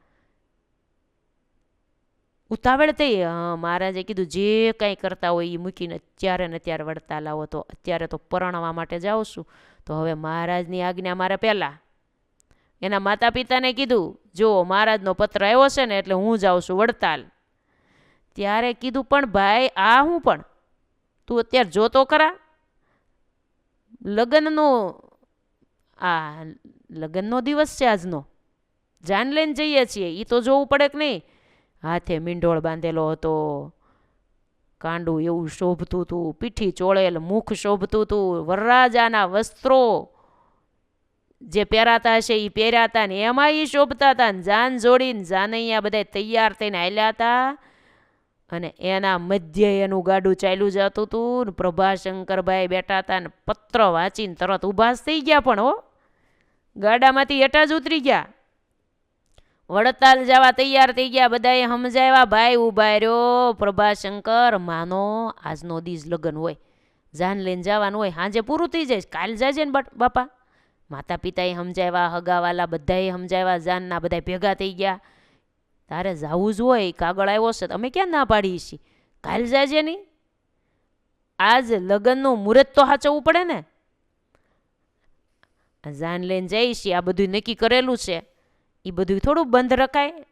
ઉતાવળ થઈ. મહારાજે કીધું જે કાંઈ કરતા હોય એ મૂકીને અત્યારે ને અત્યારે વડતાલ આવો. તો અત્યારે તો પરણવા માટે જાઉં છું. તો હવે મહારાજની આજ્ઞા મારે પહેલાં. એના માતા પિતાને કીધું જો મહારાજનો પત્ર આવ્યો છે ને એટલે હું જાઉં છું વડતાલ. ત્યારે કીધું પણ ભાઈ આ હું પણ તું અત્યારે જોતો ખરા લગ્નનો દિવસ છે આજનો, જાન લઈને જઈએ છીએ એ તો જોવું પડે કે નહીં. હાથે મીંડોળ બાંધેલો હતો, કાંડું એવું શોભતું હતું, પીઠી ચોળેલ મુખ શોભતું હતું, વરરાજાના વસ્ત્રો જે પહેરાતા હશે એ પહેર્યા હતા ને એમાં એ શોભતા હતા. ને જાન જોડીને જાનૈયા બધા તૈયાર થઈને હાલ્યા હતા અને એના મધ્યે એનું ગાડું ચાલ્યું જતું હતું. ને પ્રભાશંકરભાઈ બેઠા હતા ને પત્ર વાંચીને તરત ઊભા જ થઈ ગયા. પણ ગાડામાંથી હેઠા જ ઉતરી ગયા. વડતાલ જવા તૈયાર થઈ ગયા. બધાએ સમજાવ્યા ભાઈ ઊભા રહ્યો. પ્રભાશંકર માનો આજનો દીજ લગ્ન હોય, જાન લઈને જવાનું હોય, સાંજે પૂરું થઈ જાય, કાલ જાજે ને બાપા. માતા પિતાએ સમજાવ્યા, હગાવાલા બધાએ સમજાવ્યા, જાનના બધા ભેગા થઈ ગયા. તારે જવું જ હોય, કાગળ આવ્યો છે, અમે ક્યાં ના પાડીએ છીએ, કાલ જાજે નહીં. આજ લગ્નનું મુહૂર્ત તો સાચવવું પડે ને. જાન લઈને જઈશ આ બધું નક્કી કરેલું છે, એ બધું થોડું બંધ રખાય.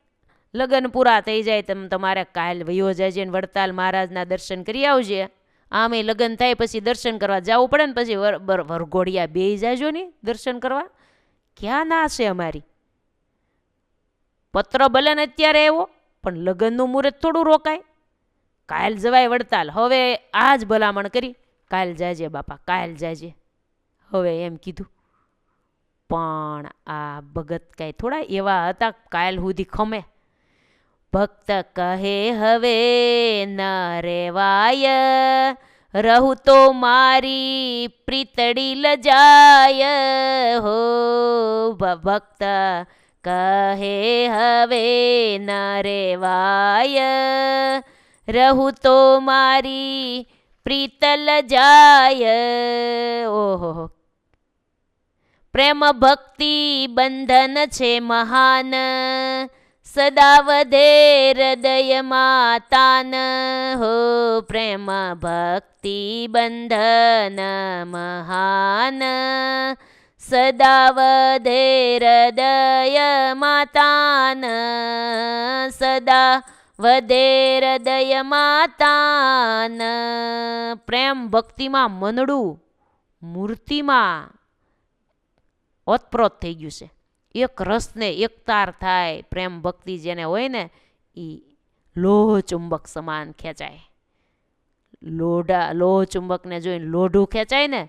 લગ્ન પૂરા થઈ જાય તમારે કાલ વયો જાજે ને વડતાલ મહારાજના દર્શન કરી આવજે. આમે લગ્ન થાય પછી દર્શન કરવા જવું પડે ને પછી વરઘોડિયા બે જાજો ને દર્શન કરવા. ક્યાં ના છે અમારી. પત્ર ભલે ને અત્યારે આવ્યો પણ લગ્નનું મુહૂર્ત થોડું રોકાય. કાલ જવાય વડતાલ. હવે આ જ ભલામણ કરી, કાલ જાજે બાપા, કાલ જાજે. હવે એમ કીધું. પણ આ ભગત કાંઈ થોડા એવા હતા કાલ સુધી ખમે. ભક્ત કહે હવે ન રેવાય, રહું તો મારી પ્રીતડી લજાય હો. ભક્ત કહે હવે ન રેવાય, રહું તો મારી પ્રીત લજાય. ઓહો. પ્રેમ ભક્તિ બંધન છે મહાન, સદા વધે હૃદયમાં તાન હો. પ્રેમ ભક્તિ બંધન મહાન, સદા વધે હૃદયમાં તાન, સદા વધે હૃદયમાં તાન. પ્રેમ ભક્તિમાં મનડું, મૂર્તિમાં ઓતપ્રોત થઈ ગયું છે. એક રસને એક તાર થાય, પ્રેમ ભક્તિ જેને હોય ને એ લોહ ચુંબક સમાન ખેંચાય. લોહ ચુંબકને જોઈને લોઢું ખેંચાય ને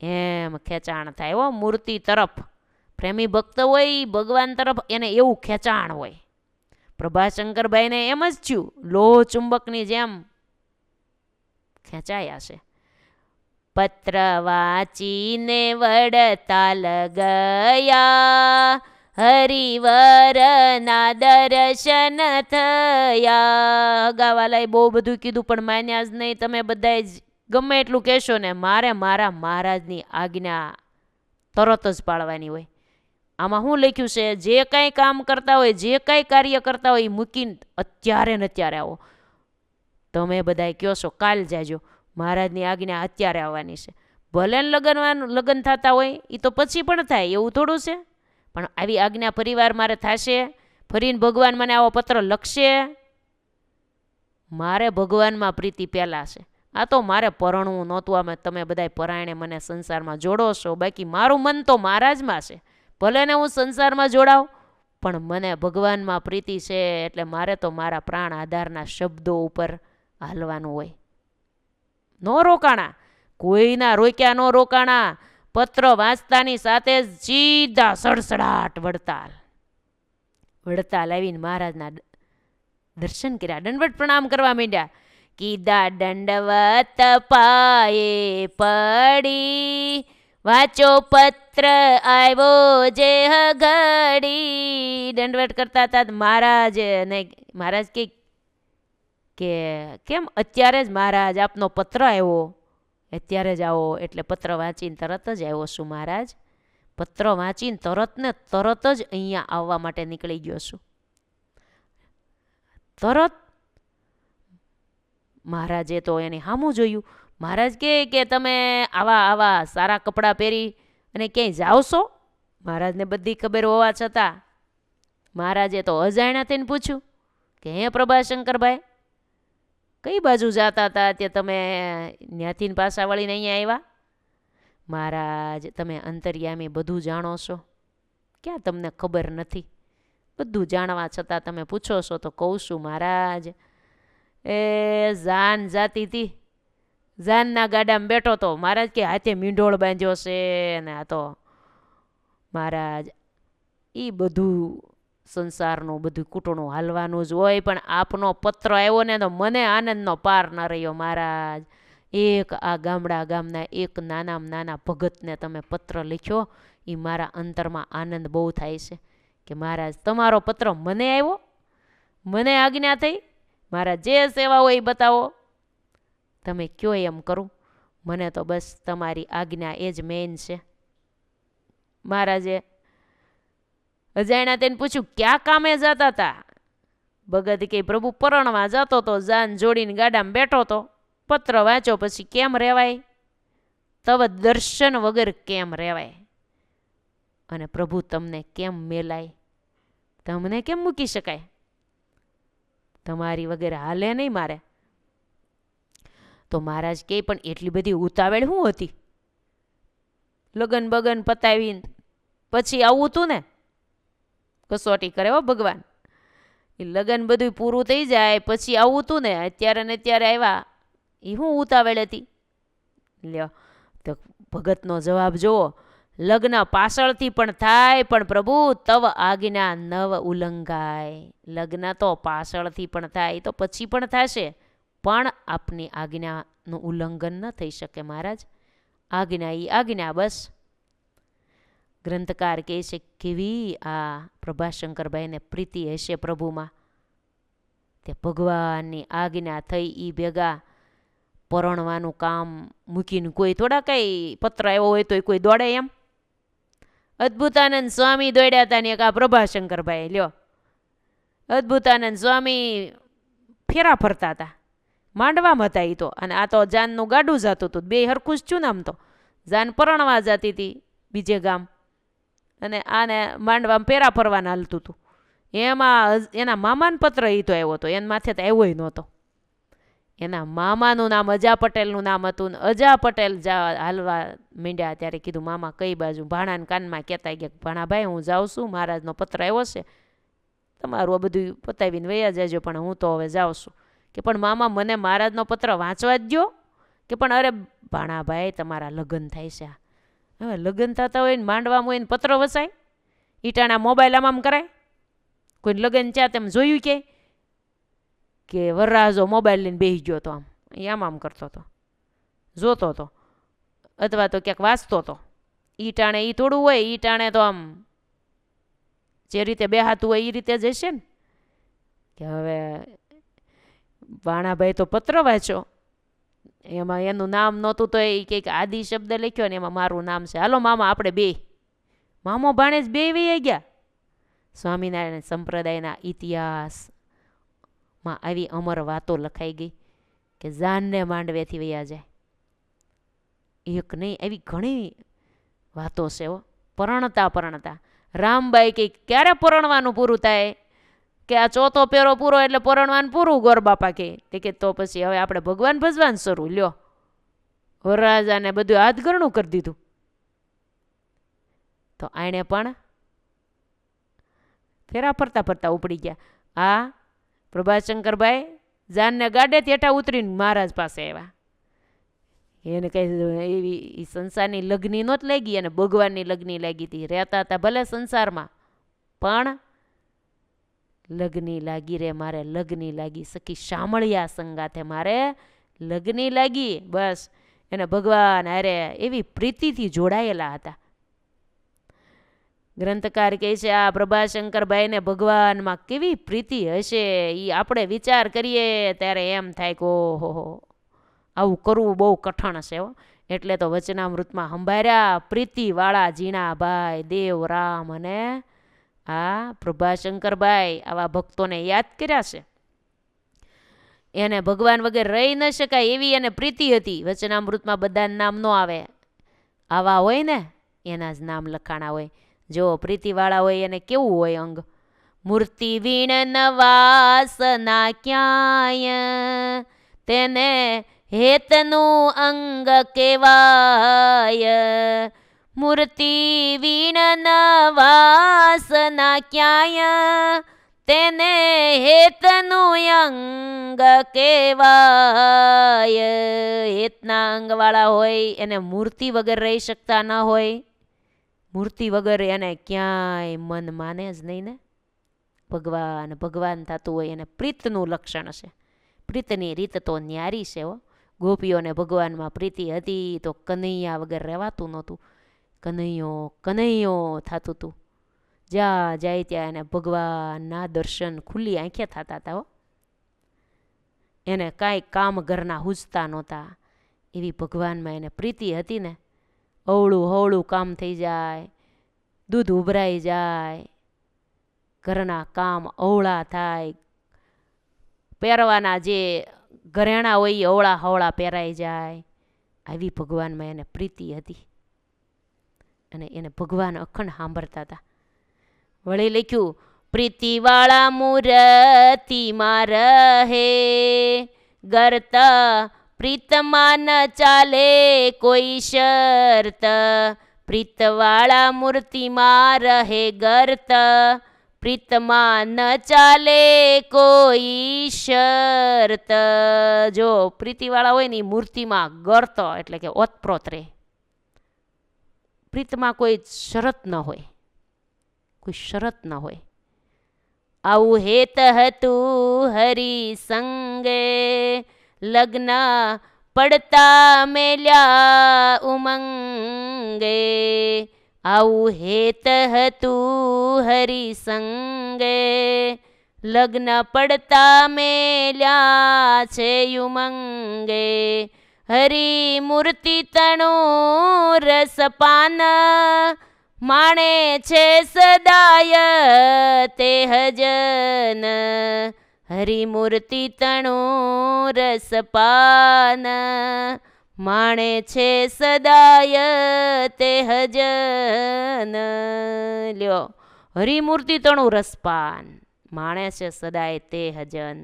એમ ખેંચાણ થાય હો મૂર્તિ તરફ. પ્રેમી ભક્ત હોય ભગવાન તરફ એને એવું ખેંચાણ હોય. પ્રભાશંકરભાઈને એમ જ થયું, લોહ ચુંબકની જેમ ખેંચાયા છે. પત્ર વાંચીને વડતાલ ગયા, હરિવરના દર્શન થયા. ગાવાલાએ બહુ બધું કીધું પણ માન્યા જ નહીં. તમે બધાએ જ ગમે એટલું કહેશો ને, મારે મારા મહારાજની આજ્ઞા તરત જ પાળવાની હોય. આમાં શું લખ્યું છે? જે કાંઈ કામ કરતા હોય, જે કાંઈ કાર્ય કરતા હોય એ મૂકીને અત્યારે ને અત્યારે આવો. તમે બધાએ કહો છો કાલ જાજો, મહારાજની આજ્ઞા અત્યારે આવવાની છે. ભલે લગ્ન થતા હોય એ તો પછી પણ થાય, એવું થોડું છે. પણ આવી આજ્ઞા પરિવાર મારે થશે, ફરીને ભગવાન મને આવો પત્ર લખશે. મારે ભગવાનમાં પ્રીતિ પહેલાં છે. આ તો મારે પરણવું નહોતું, આમાં તમે બધાય પરાયણે મને સંસારમાં જોડો છો. બાકી મારું મન તો મહારાજમાં છે. ભલે ને હું સંસારમાં જોડાવ, પણ મને ભગવાનમાં પ્રીતિ છે. એટલે મારે તો મારા પ્રાણ આધારના શબ્દો ઉપર હાલવાનું હોય. નો રોકાણા, કોઈના રોક્યા નો રોકાણા. પત્ર વાંચતાની સાથે જ સીધા સડસડાટ વડતાલ આવીને મહારાજના દર્શન કર્યા, દંડવત પ્રણામ કરવા માંડ્યા. કીધા દંડવત પાયે પડી, વાંચો પત્ર આવ્યો જે ઘડી. દંડવત કરતા હતા મહારાજ ને મહારાજ કે કેમ અત્યારે જ મહારાજ આપનો પત્ર આવ્યો, અત્યારે જ આવો. એટલે પત્ર વાંચીને તરત જ આવ્યો છું મહારાજ. પત્ર વાંચીને તરત ને તરત જ અહીંયા આવવા માટે નીકળી ગયો છું. તરત મહારાજે તો એને સામું જોયું. મહારાજ કે તમે આવા સારા કપડાં પહેરી અને ક્યાંય જાઓ છો? મહારાજને બધી ખબર હોવા છતાં મહારાજે તો અજાણ્યા થઈને પૂછ્યું કે હે પ્રભાશંકરભાઈ, કઈ બાજુ જતા હતા તે તમે ન્યાથીને પાછા વળીને અહીંયા આવ્યા? મહારાજ તમે અંતર્યામી બધું જાણો છો, ક્યાં તમને ખબર નથી? બધું જાણવા છતાં તમે પૂછો છો તો કહું છું મહારાજ. એ જાન જાતી હતી, જાનના ગાડામાં બેઠો તો. મહારાજ કે હાથે મીંઢોળ બાંધ્યો છે ને આ તો મહારાજ એ બધું સંસારનું બધું કૂટણું હાલવાનું જ હોય. પણ આપનો પત્ર આવ્યો ને તો મને આનંદનો પાર ન રહ્યો મહારાજ. એક આ ગામના એક નાના ભગતને તમે પત્ર લખ્યો, એ મારા અંતરમાં આનંદ બહુ થાય છે કે મહારાજ તમારો પત્ર મને આવ્યો, મને આજ્ઞા થઈ. મહારાજ જે સેવા હોય એ બતાવો, તમે કયો એમ કરું. મને તો બસ તમારી આજ્ઞા એ જ મેઇન છે. મહારાજે અજાણ્યા તેને પૂછ્યું ક્યાં કામે જતા હતા? ભગત કે પ્રભુ પરણવા જતો તો, જાન જોડીને ગાડામાં બેઠો તો. પત્ર વાંચો પછી કેમ રહેવાય? તવ દર્શન વગર કેમ રહેવાય? અને પ્રભુ તમને કેમ મેલાય? તમને કેમ મૂકી શકાય? તમારી વગર હાલે નહીં મારે. તો મહારાજ કે પણ એટલી બધી ઉતાવળ શું હતી? લગન બગન પતાવીને પછી આવું હતું ને, કસોટી કરે હો ભગવાન. એ લગન બધું પૂરું થઈ જાય પછી આવું હતું ને, અત્યારે ને અત્યારે આવ્યા. એ શું ઉતાવળ હતી? લ્યો તો ભગતનો જવાબ જુઓ. લગ્ન પાછળથી પણ થાય, પણ પ્રભુ તવ આજ્ઞા નવ ઉલ્લંઘાય. લગ્ન તો પાછળથી પણ થાય, તો પછી પણ થશે, પણ આપની આજ્ઞાનું ઉલ્લંઘન ન થઈ શકે મહારાજ. આજ્ઞા એ આજ્ઞા બસ. ગ્રંથકાર કહે છે કેવી આ પ્રભાશંકરભાઈને પ્રીતિ હશે પ્રભુમાં. તે ભગવાનની આજ્ઞા થઈ એ ભેગા પરણવાનું કામ મૂકીને કોઈ થોડા કંઈ પત્ર આવ્યો હોય તો કોઈ દોડે એમ? અદ્ભુતાનંદ સ્વામી દોડ્યા હતા ને એક આ પ્રભાશંકરભાઈ. લ્યો અદ્ભુતાનંદ સ્વામી ફેરા ફરતા હતા, માંડવામાં હતા એ તો. અને આ તો જાનનું ગાડું જતું હતું, બે હરખું જ છું ને. આમ તો જાન પરણવા જતી હતી બીજે ગામ, અને આને માંડવામાં ફેરા ફરવાના હાલતું હતું. એમાં એના મામાને પત્ર એ તો આવ્યો હતો, એના માથે તો આવ્યો નહોતો. એના મામાનું નામ અજા પટેલનું નામ હતું ને અજા પટેલ હાલવા માંડ્યા ત્યારે કીધું મામા કઈ બાજુ? ભાણાના કાનમાં કહેતા ગયા ભાણાભાઈ હું જાઉં છું, મહારાજનો પત્ર આવ્યો છે, તમારું આ બધું પતાવીને વયા જાજો, પણ હું તો હવે જાઉં છું. કે પણ મામા મને મહારાજનો પત્ર વાંચવા જ દો. કે પણ અરે ભાણાભાઈ તમારા લગ્ન થાય છે, હવે લગ્ન થતા હોય ને માંડવામાં હોય ને પત્ર વસાય? ઈટાણા મોબાઈલ આમ કરાય? કોઈને લગ્ન ચા તેમ જોયું કે વરરાજો મોબાઈલ લઈને બેસી ગયો હતો, આમ કરતો હતો, જોતો હતો, અથવા તો ક્યાંક વાંચતો હતો. ઈટાણે એ થોડું હોય, ઈટાણે તો આમ જે રીતે બેહાતું હોય એ રીતે જ હશે ને. કે હવે ભાણાભાઈ તો પત્ર વાંચ્યો, એમાં એનું નામ નહોતું તો એ કંઈક આદિ શબ્દ લખ્યો ને એમાં મારું નામ છે. હાલો મામા આપણે બે. મામો ભાણેજ બે વહી ગયા. સ્વામિનારાયણ સંપ્રદાયના ઇતિહાસમાં આવી અમર વાતો લખાઈ ગઈ કે જાનને માંડવેથી વયા જાય. એક નહીં, એવી ઘણી વાતો છે. પરણતા રામબાઈ કે ક્યારે પરણવાનું પૂરું થાય? કે આ ચોથો પેરો પૂરો એટલે પરણવાનું પૂરું. ગોર બાપા કે તો પછી હવે આપણે ભગવાન ભજવાન શરૂ. લ્યો, વરરાજાને બધું હાથ ઘરણું કરી દીધું. તો આણે પણ ફેરા ફરતા ઉપડી ગયા. આ પ્રભાશંકરભાઈ જાનને ગાડેથી હેઠા ઉતરીને મહારાજ પાસે આવ્યા. એને કઈ એવી સંસારની લગ્ની નહોત લાગી, અને ભગવાનની લગ્ની લાગી હતી. રહેતા હતા ભલે સંસારમાં, પણ લગ્ની લાગી રે મારે, લગ્ની લાગી. સખી શામળિયા સંગાથે મારે લગ્ની લાગી. બસ એને ભગવાન અરે એવી પ્રીતિથી જોડાયેલા હતા. ગ્રંથકાર કહે છે આ પ્રભાશંકરભાઈને ભગવાનમાં કેવી પ્રીતિ હશે, એ આપણે વિચાર કરીએ ત્યારે એમ થાય કે ઓહો આવું કરવું બહુ કઠણ છે. એટલે તો વચનામૃતમાં સંભાળ્યા પ્રીતિવાળા જીણાભાઈ દેવ રામ અને આ પ્રભાશંકરભાઈ આવા ભક્તોને યાદ કર્યા છે. એને ભગવાન વગર રહી ન શકાય એવી એને પ્રીતિ હતી. વચનામૃતમાં બધા નામ ન આવે, આવા હોય ને એના જ નામ લખાણા હોય. જો પ્રીતિવાળા હોય એને કેવું હોય અંગ? મૂર્તિ વીણ નવાસના ક્યાંય તેને હેતનું અંગ કેવાય. મૂર્તિ વીણ નવાસના ક્યાંય તેને હેતનું અંગ કેવાય. હેતના અંગવાળા હોય એને મૂર્તિ વગર રહી શકતા ન હોય. મૂર્તિ વગર એને ક્યાંય મન માને જ નહીં ને. ભગવાન થતું હોય એને પ્રીતનું લક્ષણ છે. પ્રીતની રીત તો ન્યારી છે. ગોપીઓને ભગવાનમાં પ્રીતિ હતી તો કનૈયા વગર રહેવાતું નહોતું. કનૈયો થતું હતું. જ્યાં જાય ત્યાં એને ભગવાનના દર્શન ખુલ્લી આંખે થતા હતા. એને કાંઈ કામ ઘરના હુજતા નહોતા. એવી ભગવાનમાં એને પ્રીતિ હતી ને. હવળું કામ થઈ જાય, દૂધ ઉભરાઈ જાય, ઘરના કામ અવળા થાય, પહેરવાના જે ઘરેણા હોય એ હવળા પહેરાઈ જાય. આવી ભગવાનમાં એને પ્રીતિ હતી અને એને ભગવાન અખંડ સાંભળતા હતા. વળી લખ્યું પ્રીતિવાળા મૂર્તિમાં રહે ગરતા પ્રીતમાં ન ચાલે કોઈ શરત. પ્રીતવાળા મૂર્તિમાં રહે ગરત પ્રીતમાં ન ચાલે કોઈ શરત. જો પ્રીતિવાળા હોય ને એ મૂર્તિમાં ગરતો એટલે કે ઓતપ્રોત રહે. પ્રીતમાં કોઈ શરત ન હોય, કોઈ શરત ન હોય. આવું હેત હતું હરિ સંગે લગ્ન પડતા મેલ્યા ઉમંગે. આવું હેત હતું હરિ સંગે લગ્ન પડતા મેલ્યા છે ઉમંગે. હરિ મૂર્તિ તણું રસપાન માણે છે સદાય તે હજન. હરિમૂર્તિ તણું રસપાન માણે છે સદાય તે હજન. લ્યો, હરિમૂર્તિ તણું રસપાન માણે છે સદાય તે હજન.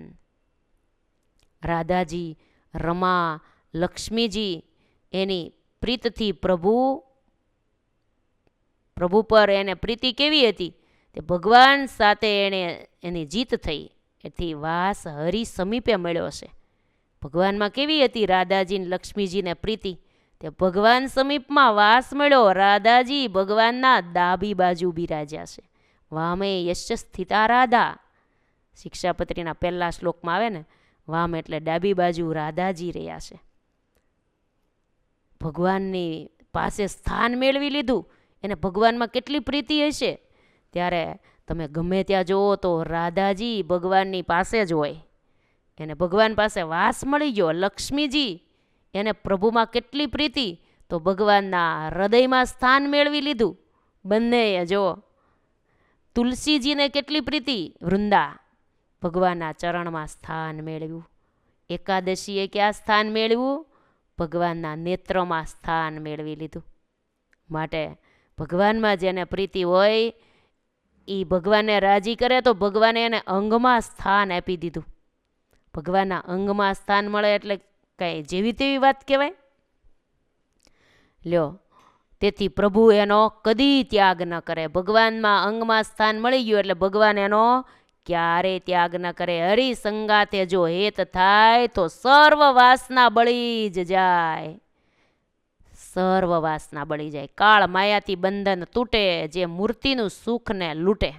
રાધાજી રમા લક્ષ્મીજી એની પ્રીતથી પ્રભુ પર એને પ્રીતિ કેવી હતી તે ભગવાન સાથે એની જીત થઈ. એથી વાસ હરિ સમીપે મળ્યો છે. ભગવાનમાં કેવી હતી રાધાજી લક્ષ્મીજીને પ્રીતિ તે ભગવાન સમીપમાં વાસ મળ્યો. રાધાજી ભગવાનના ડાબી બાજુ બિરાજ્યા છે. વામે યશ સ્થિતા રાધા, શિક્ષાપત્રીના પહેલા શ્લોકમાં આવે ને, વામ એટલે ડાબી બાજુ રાધાજી રહ્યા છે. ભગવાનની પાસે સ્થાન મેળવી લીધું. એને ભગવાનમાં કેટલી પ્રીતિ હશે. ત્યારે તમે ગમે ત્યાં જુઓ તો રાધાજી ભગવાનની પાસે જ હોય. એને ભગવાન પાસે વાસ મળી ગયો. લક્ષ્મીજી એને પ્રભુમાં કેટલી પ્રીતિ તો ભગવાનના હૃદયમાં સ્થાન મેળવી લીધું. બંનેએ જો તુલસીજીને કેટલી પ્રીતિ, વૃંદા ભગવાનના ચરણમાં સ્થાન મેળવ્યું. એકાદશીએ ક્યાં સ્થાન મેળવ્યું? ભગવાનના નેત્રોમાં સ્થાન મેળવી લીધું. માટે ભગવાનમાં જેને પ્રીતિ હોય એ ભગવાનને રાજી કરે તો ભગવાને એને અંગમાં સ્થાન આપી દીધું. ભગવાનના અંગમાં સ્થાન મળે એટલે કાંઈ જેવી તેવી વાત કહેવાય? લ્યો, તેથી પ્રભુ એનો કદી ત્યાગ ન કરે. ભગવાનમાં અંગમાં સ્થાન મળી ગયું એટલે ભગવાન એનો ક્યારેય ત્યાગ ન કરે. હરિ સંગાતે જો હેત થાય તો સર્વ વાસના બળી જ જાય. સર્વ વાસના બળી જાય. કાળ માયાથી બંધન તૂટે જે મૂર્તિનું સુખને લૂંટે.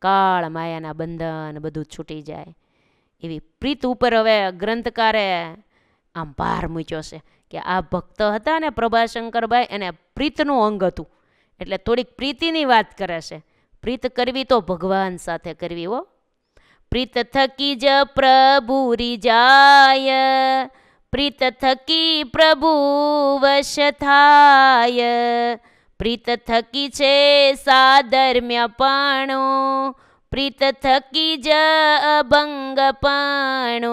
કાળ માયાના બંધન બધું છૂટી જાય. એવી પ્રીત ઉપર હવે ગ્રંથકારે આમ ભાર મૂક્યો છે કે આ ભક્ત હતા ને પ્રભાશંકરભાઈ, એને પ્રીતનું અંગ હતું એટલે થોડીક પ્રીતિની વાત કરે છે. પ્રીત કરવી તો ભગવાન સાથે કરવી હો. પ્રીત થકી જ પ્રભુ રીજાય, પ્રીત થકી પ્રભુ વશ થાય, પ્રીત થકી છે સાધર્મ્યપણું, પ્રીત થકી જ અભંગપણું,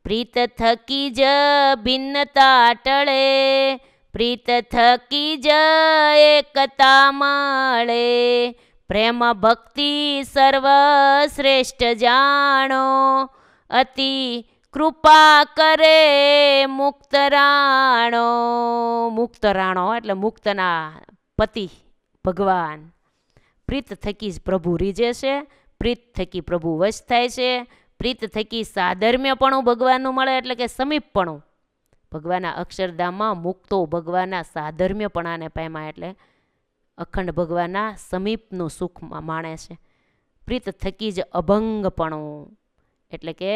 પ્રીત થકી જ ભિન્નતા ટળે, પ્રીત થકી જ એકતા મળે, પ્રેમ ભક્તિ સર્વશ્રેષ્ઠ જાણો, અતિ કૃપા કરે મુક્તરાણો. મુક્તરાણો એટલે મુક્તના પતિ ભગવાન. પ્રીત થકી જ પ્રભુ રીજે છે, પ્રીત થકી પ્રભુ વશ થાય છે, પ્રીત થકી સાધર્મ્યપણું ભગવાનનું મળે એટલે કે સમીપપણું. ભગવાનના અક્ષરધામમાં મુક્તો ભગવાનના સાધર્મ્યપણાને પામ્યા એટલે અખંડ ભગવાનના સમીપનું સુખ માણે છે. પ્રીત થકી જ અભંગપણું એટલે કે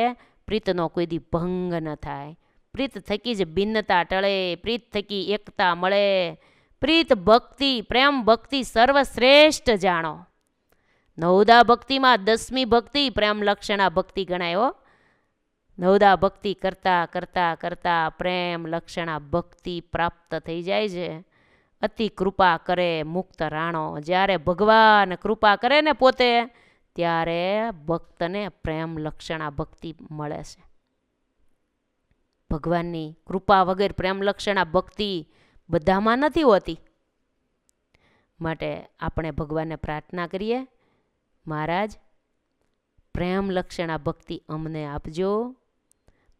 પ્રીતનો કોઈ દી ભંગ ન થાય. પ્રીત થકી જ ભિન્નતા ટળે, પ્રીત થકી એકતા મળે, પ્રીત ભક્તિ પ્રેમ ભક્તિ સર્વશ્રેષ્ઠ જાણો. નવદા ભક્તિમાં 10મી ભક્તિ પ્રેમ લક્ષણા ભક્તિ ગણાય હો. નવદા ભક્તિ કરતા કરતા કરતા પ્રેમ લક્ષણા ભક્તિ પ્રાપ્ત થઈ જાય છે. અતિ કૃપા કરે મુક્ત રાણો. જ્યારે ભગવાન કૃપા કરે ને પોતે ત્યારે ભક્તને પ્રેમ લક્ષણા ભક્તિ મળે છે. ભગવાનની કૃપા વગર પ્રેમ લક્ષણા ભક્તિ બધામાં નથી હોતી. માટે આપણે ભગવાનને પ્રાર્થના કરીએ, મહારાજ પ્રેમ લક્ષણા ભક્તિ અમને આપજો.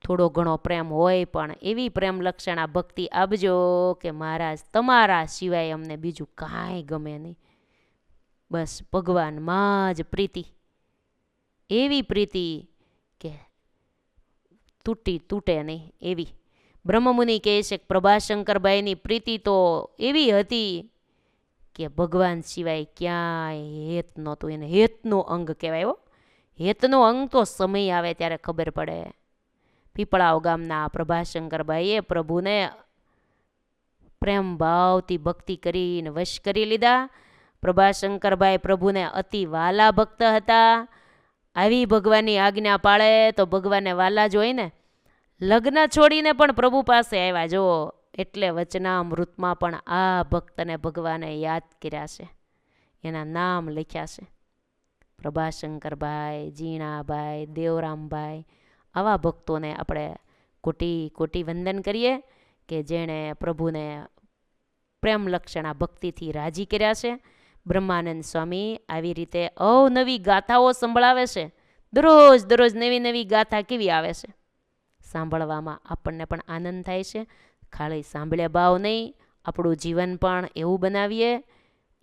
થોડો ઘણો પ્રેમ હોય પણ એવી પ્રેમ લક્ષણા ભક્તિ આપજો કે મહારાજ તમારા સિવાય અમને બીજું કાંઈ ગમે નહીં. બસ ભગવાનમાં જ પ્રીતિ, એવી પ્રીતિ કે તૂટે નહીં એવી. બ્રહ્મમુનિ કહે છે કે પ્રભાશંકરભાઈની પ્રીતિ તો એવી હતી કે ભગવાન સિવાય ક્યાંય હેત નહોતું. એને હેતનું અંગ કહેવાય હો. હેતનું અંગ તો સમય આવે ત્યારે ખબર પડે. પીપળાવ ગામના પ્રભાશંકરભાઈએ પ્રભુને પ્રેમ ભાવથી ભક્તિ કરીને વશ કરી લીધા. પ્રભાશંકરભાઈ પ્રભુને અતિ વાલા ભક્ત હતા. આવી ભગવાનની આજ્ઞા પાળે તો ભગવાનને વાલા જ હોય ને. લગ્ન છોડીને પણ પ્રભુ પાસે આવ્યા જો. એટલે વચનામૃતમાં પણ આ ભક્તને ભગવાને યાદ કર્યા છે, એના નામ લખ્યા છે. પ્રભાશંકરભાઈ, જીણાભાઈ, દેવરામભાઈ, આવા ભક્તોને આપણે કોટી કોટી વંદન કરીએ કે જેણે પ્રભુને પ્રેમ લક્ષણા ભક્તિથી રાજી કર્યા છે. બ્રહ્માનંદ સ્વામી આવી રીતે અવનવી ગાથાઓ સંભળાવે છે. દરરોજ નવી નવી ગાથા કેવી આવે છે. સાંભળવામાં આપણને પણ આનંદ થાય છે. ખાલી સાંભળ્યા ભાવ નહીં, આપણું જીવન પણ એવું બનાવીએ,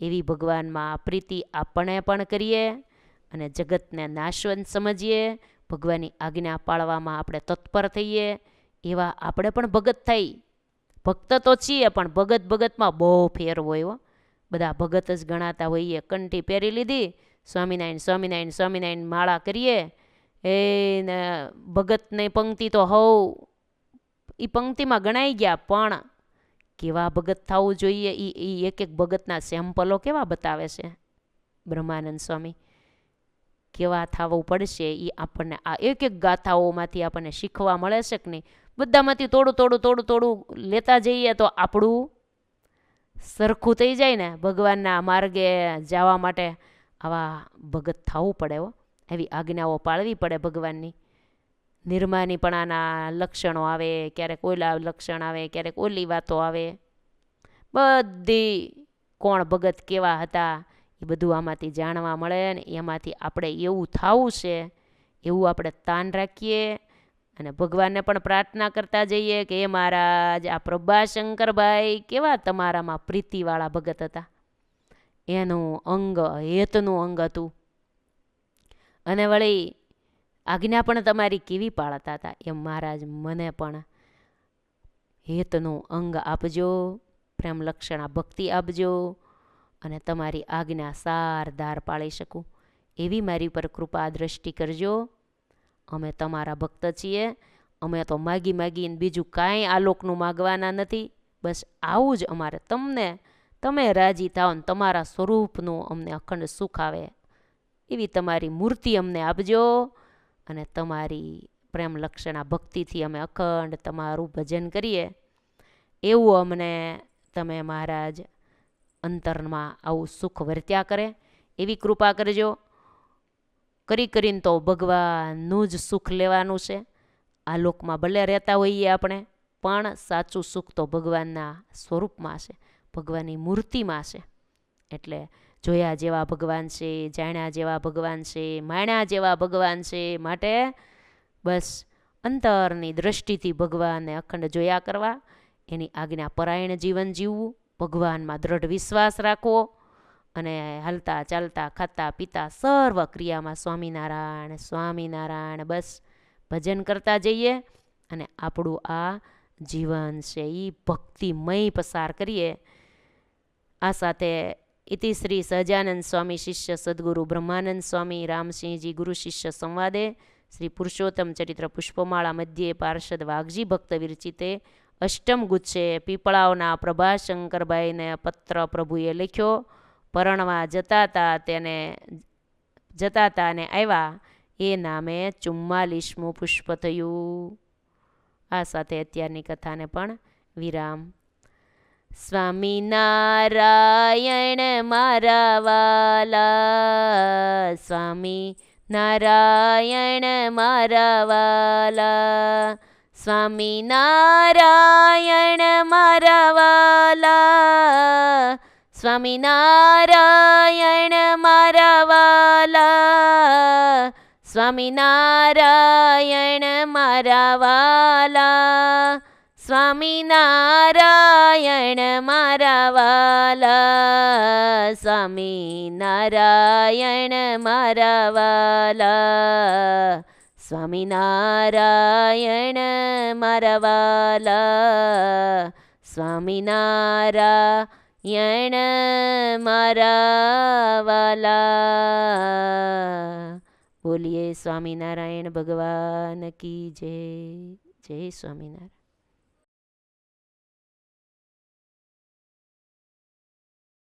એવી ભગવાનમાં પ્રીતિ આપણે પણ કરીએ અને જગતને નાશવંત સમજીએ, ભગવાનની આજ્ઞા પાળવામાં આપણે તત્પર થઈએ, એવા આપણે પણ ભગત થઈ. ભક્ત તો છીએ પણ ભગતમાં બહુ ફેર હોય હો. બધા ભગત જ ગણાતા હોઈએ. કંઠી પહેરી લીધી, સ્વામિનારાયણ સ્વામિનારાયણ સ્વામિનારાયણ માળા કરીએ, એ ભગતની પંક્તિ તો એ પંક્તિમાં ગણાઈ ગયા, પણ કેવા ભગત થવું જોઈએ એ એક એક ભગતના સેમ્પલો કેવા બતાવે છે બ્રહ્માનંદ સ્વામી. કેવા થવું પડશે એ આપણને આ એક એક ગાથાઓમાંથી આપણને શીખવા મળે છે કે નહીં. બધામાંથી થોડું લેતા જઈએ તો આપણું સરખું થઈ જાય ને. ભગવાનના માર્ગે જવા માટે આવા ભગત થવું પડે હો. એવી આજ્ઞાઓ પાળવી પડે ભગવાનની. નિર્માનીપણાના લક્ષણો આવે, ક્યારેક ઓલા લક્ષણ આવે, ક્યારેક ઓલી વાતો આવે. બધી કોણ ભગત કેવા હતા એ બધું આમાંથી જાણવા મળે ને એમાંથી આપણે એવું થવું છે એવું આપણે તાન રાખીએ અને ભગવાનને પણ પ્રાર્થના કરતા જઈએ કે એ મહારાજ, આ પ્રભાશંકરભાઈ કેવા તમારામાં પ્રીતિવાળા ભગત હતા. એનું અંગ હેતનું અંગ હતું અને વળી આજ્ઞા પણ તમારી કેવી પાળતા હતા. એમ મહારાજ મને પણ હેતનું અંગ આપજો, પ્રેમ લક્ષણા ભક્તિ આપજો અને તમારી આજ્ઞા સારદાર પાળી શકું એવી મારી પર કૃપા દ્રષ્ટિ કરજો. અમે તમારા ભક્ત છીએ. અમે તો માગીને બીજું કાંઈ આલોકનું માગવાના નથી. બસ આવું જ અમારે તમે રાજી થાઓ ને તમારા સ્વરૂપનું અમને અખંડ સુખ આવે એવી તમારી મૂર્તિ અમને આપજો અને તમારી પ્રેમ લક્ષણા ભક્તિથી અમે અખંડ તમારું ભજન કરીએ એવું અમને તમે મહારાજ અંતરમાં આવું સુખ વર્ત્યા કરે એવી કૃપા કરજો. કરીને તો ભગવાનનું જ સુખ લેવાનું છે. આ લોકમાં ભલે રહેતા હોઈએ આપણે, પણ સાચું સુખ તો ભગવાનના સ્વરૂપમાં છે, ભગવાનની મૂર્તિમાં છે. એટલે જોયા જેવા ભગવાન છે, જાણ્યા જેવા ભગવાન છે, માણ્યા જેવા ભગવાન છે. માટે બસ અંતરની દ્રષ્ટિથી ભગવાનને અખંડ જોયા કરવા, એની આજ્ઞા પરાયણ જીવન જીવવું, ભગવાનમાં દ્રઢ વિશ્વાસ રાખવો અને હાલતા ચાલતા ખાતા પીતા સર્વ ક્રિયામાં સ્વામિનારાયણ સ્વામિનારાયણ બસ ભજન કરતા જઈએ અને આપણું આ જીવન છે એ ભક્તિમય પસાર કરીએ. આ સાથે ઇતિ શ્રી સહજાનંદ સ્વામી શિષ્ય સદગુરુ બ્રહ્માનંદ સ્વામી રામસિંહજી ગુરુ શિષ્ય સંવાદે શ્રી પુરુષોત્તમ ચરિત્ર પુષ્પમાળા મધ્યે પાર્ષદ વાઘજી ભક્ત વિરચિતે અષ્ટમ ગુચ્છે પીપળાવના પ્રભાશંકરભાઈને પત્ર પ્રભુએ લખ્યો. પરણવા જતા હતા અને આવ્યા એ નામે 44મું પુષ્પ થયું. આ સાથે અત્યારની કથાને પણ વિરામ. સ્વામિનારાયણ મારા વાલા, સ્વામી નારાયણ મારા વાલા, સ્વામિનારાયણ મારા વાલા, સ્વામિનારાયણ મારા વાલા, સ્વામિનારાયણ મારા વાલા, સ્વામિનારાયણ મારા વાલા, સ્વામિનારાયણ મારા વાલા, સ્વામિનારાયણ મારા વાલા, સ્વામિનારાયણ મારા વાલા. બોલીએ સ્વામિનારાયણ ભગવાન કી જય. જય સ્વામિનારાયણ.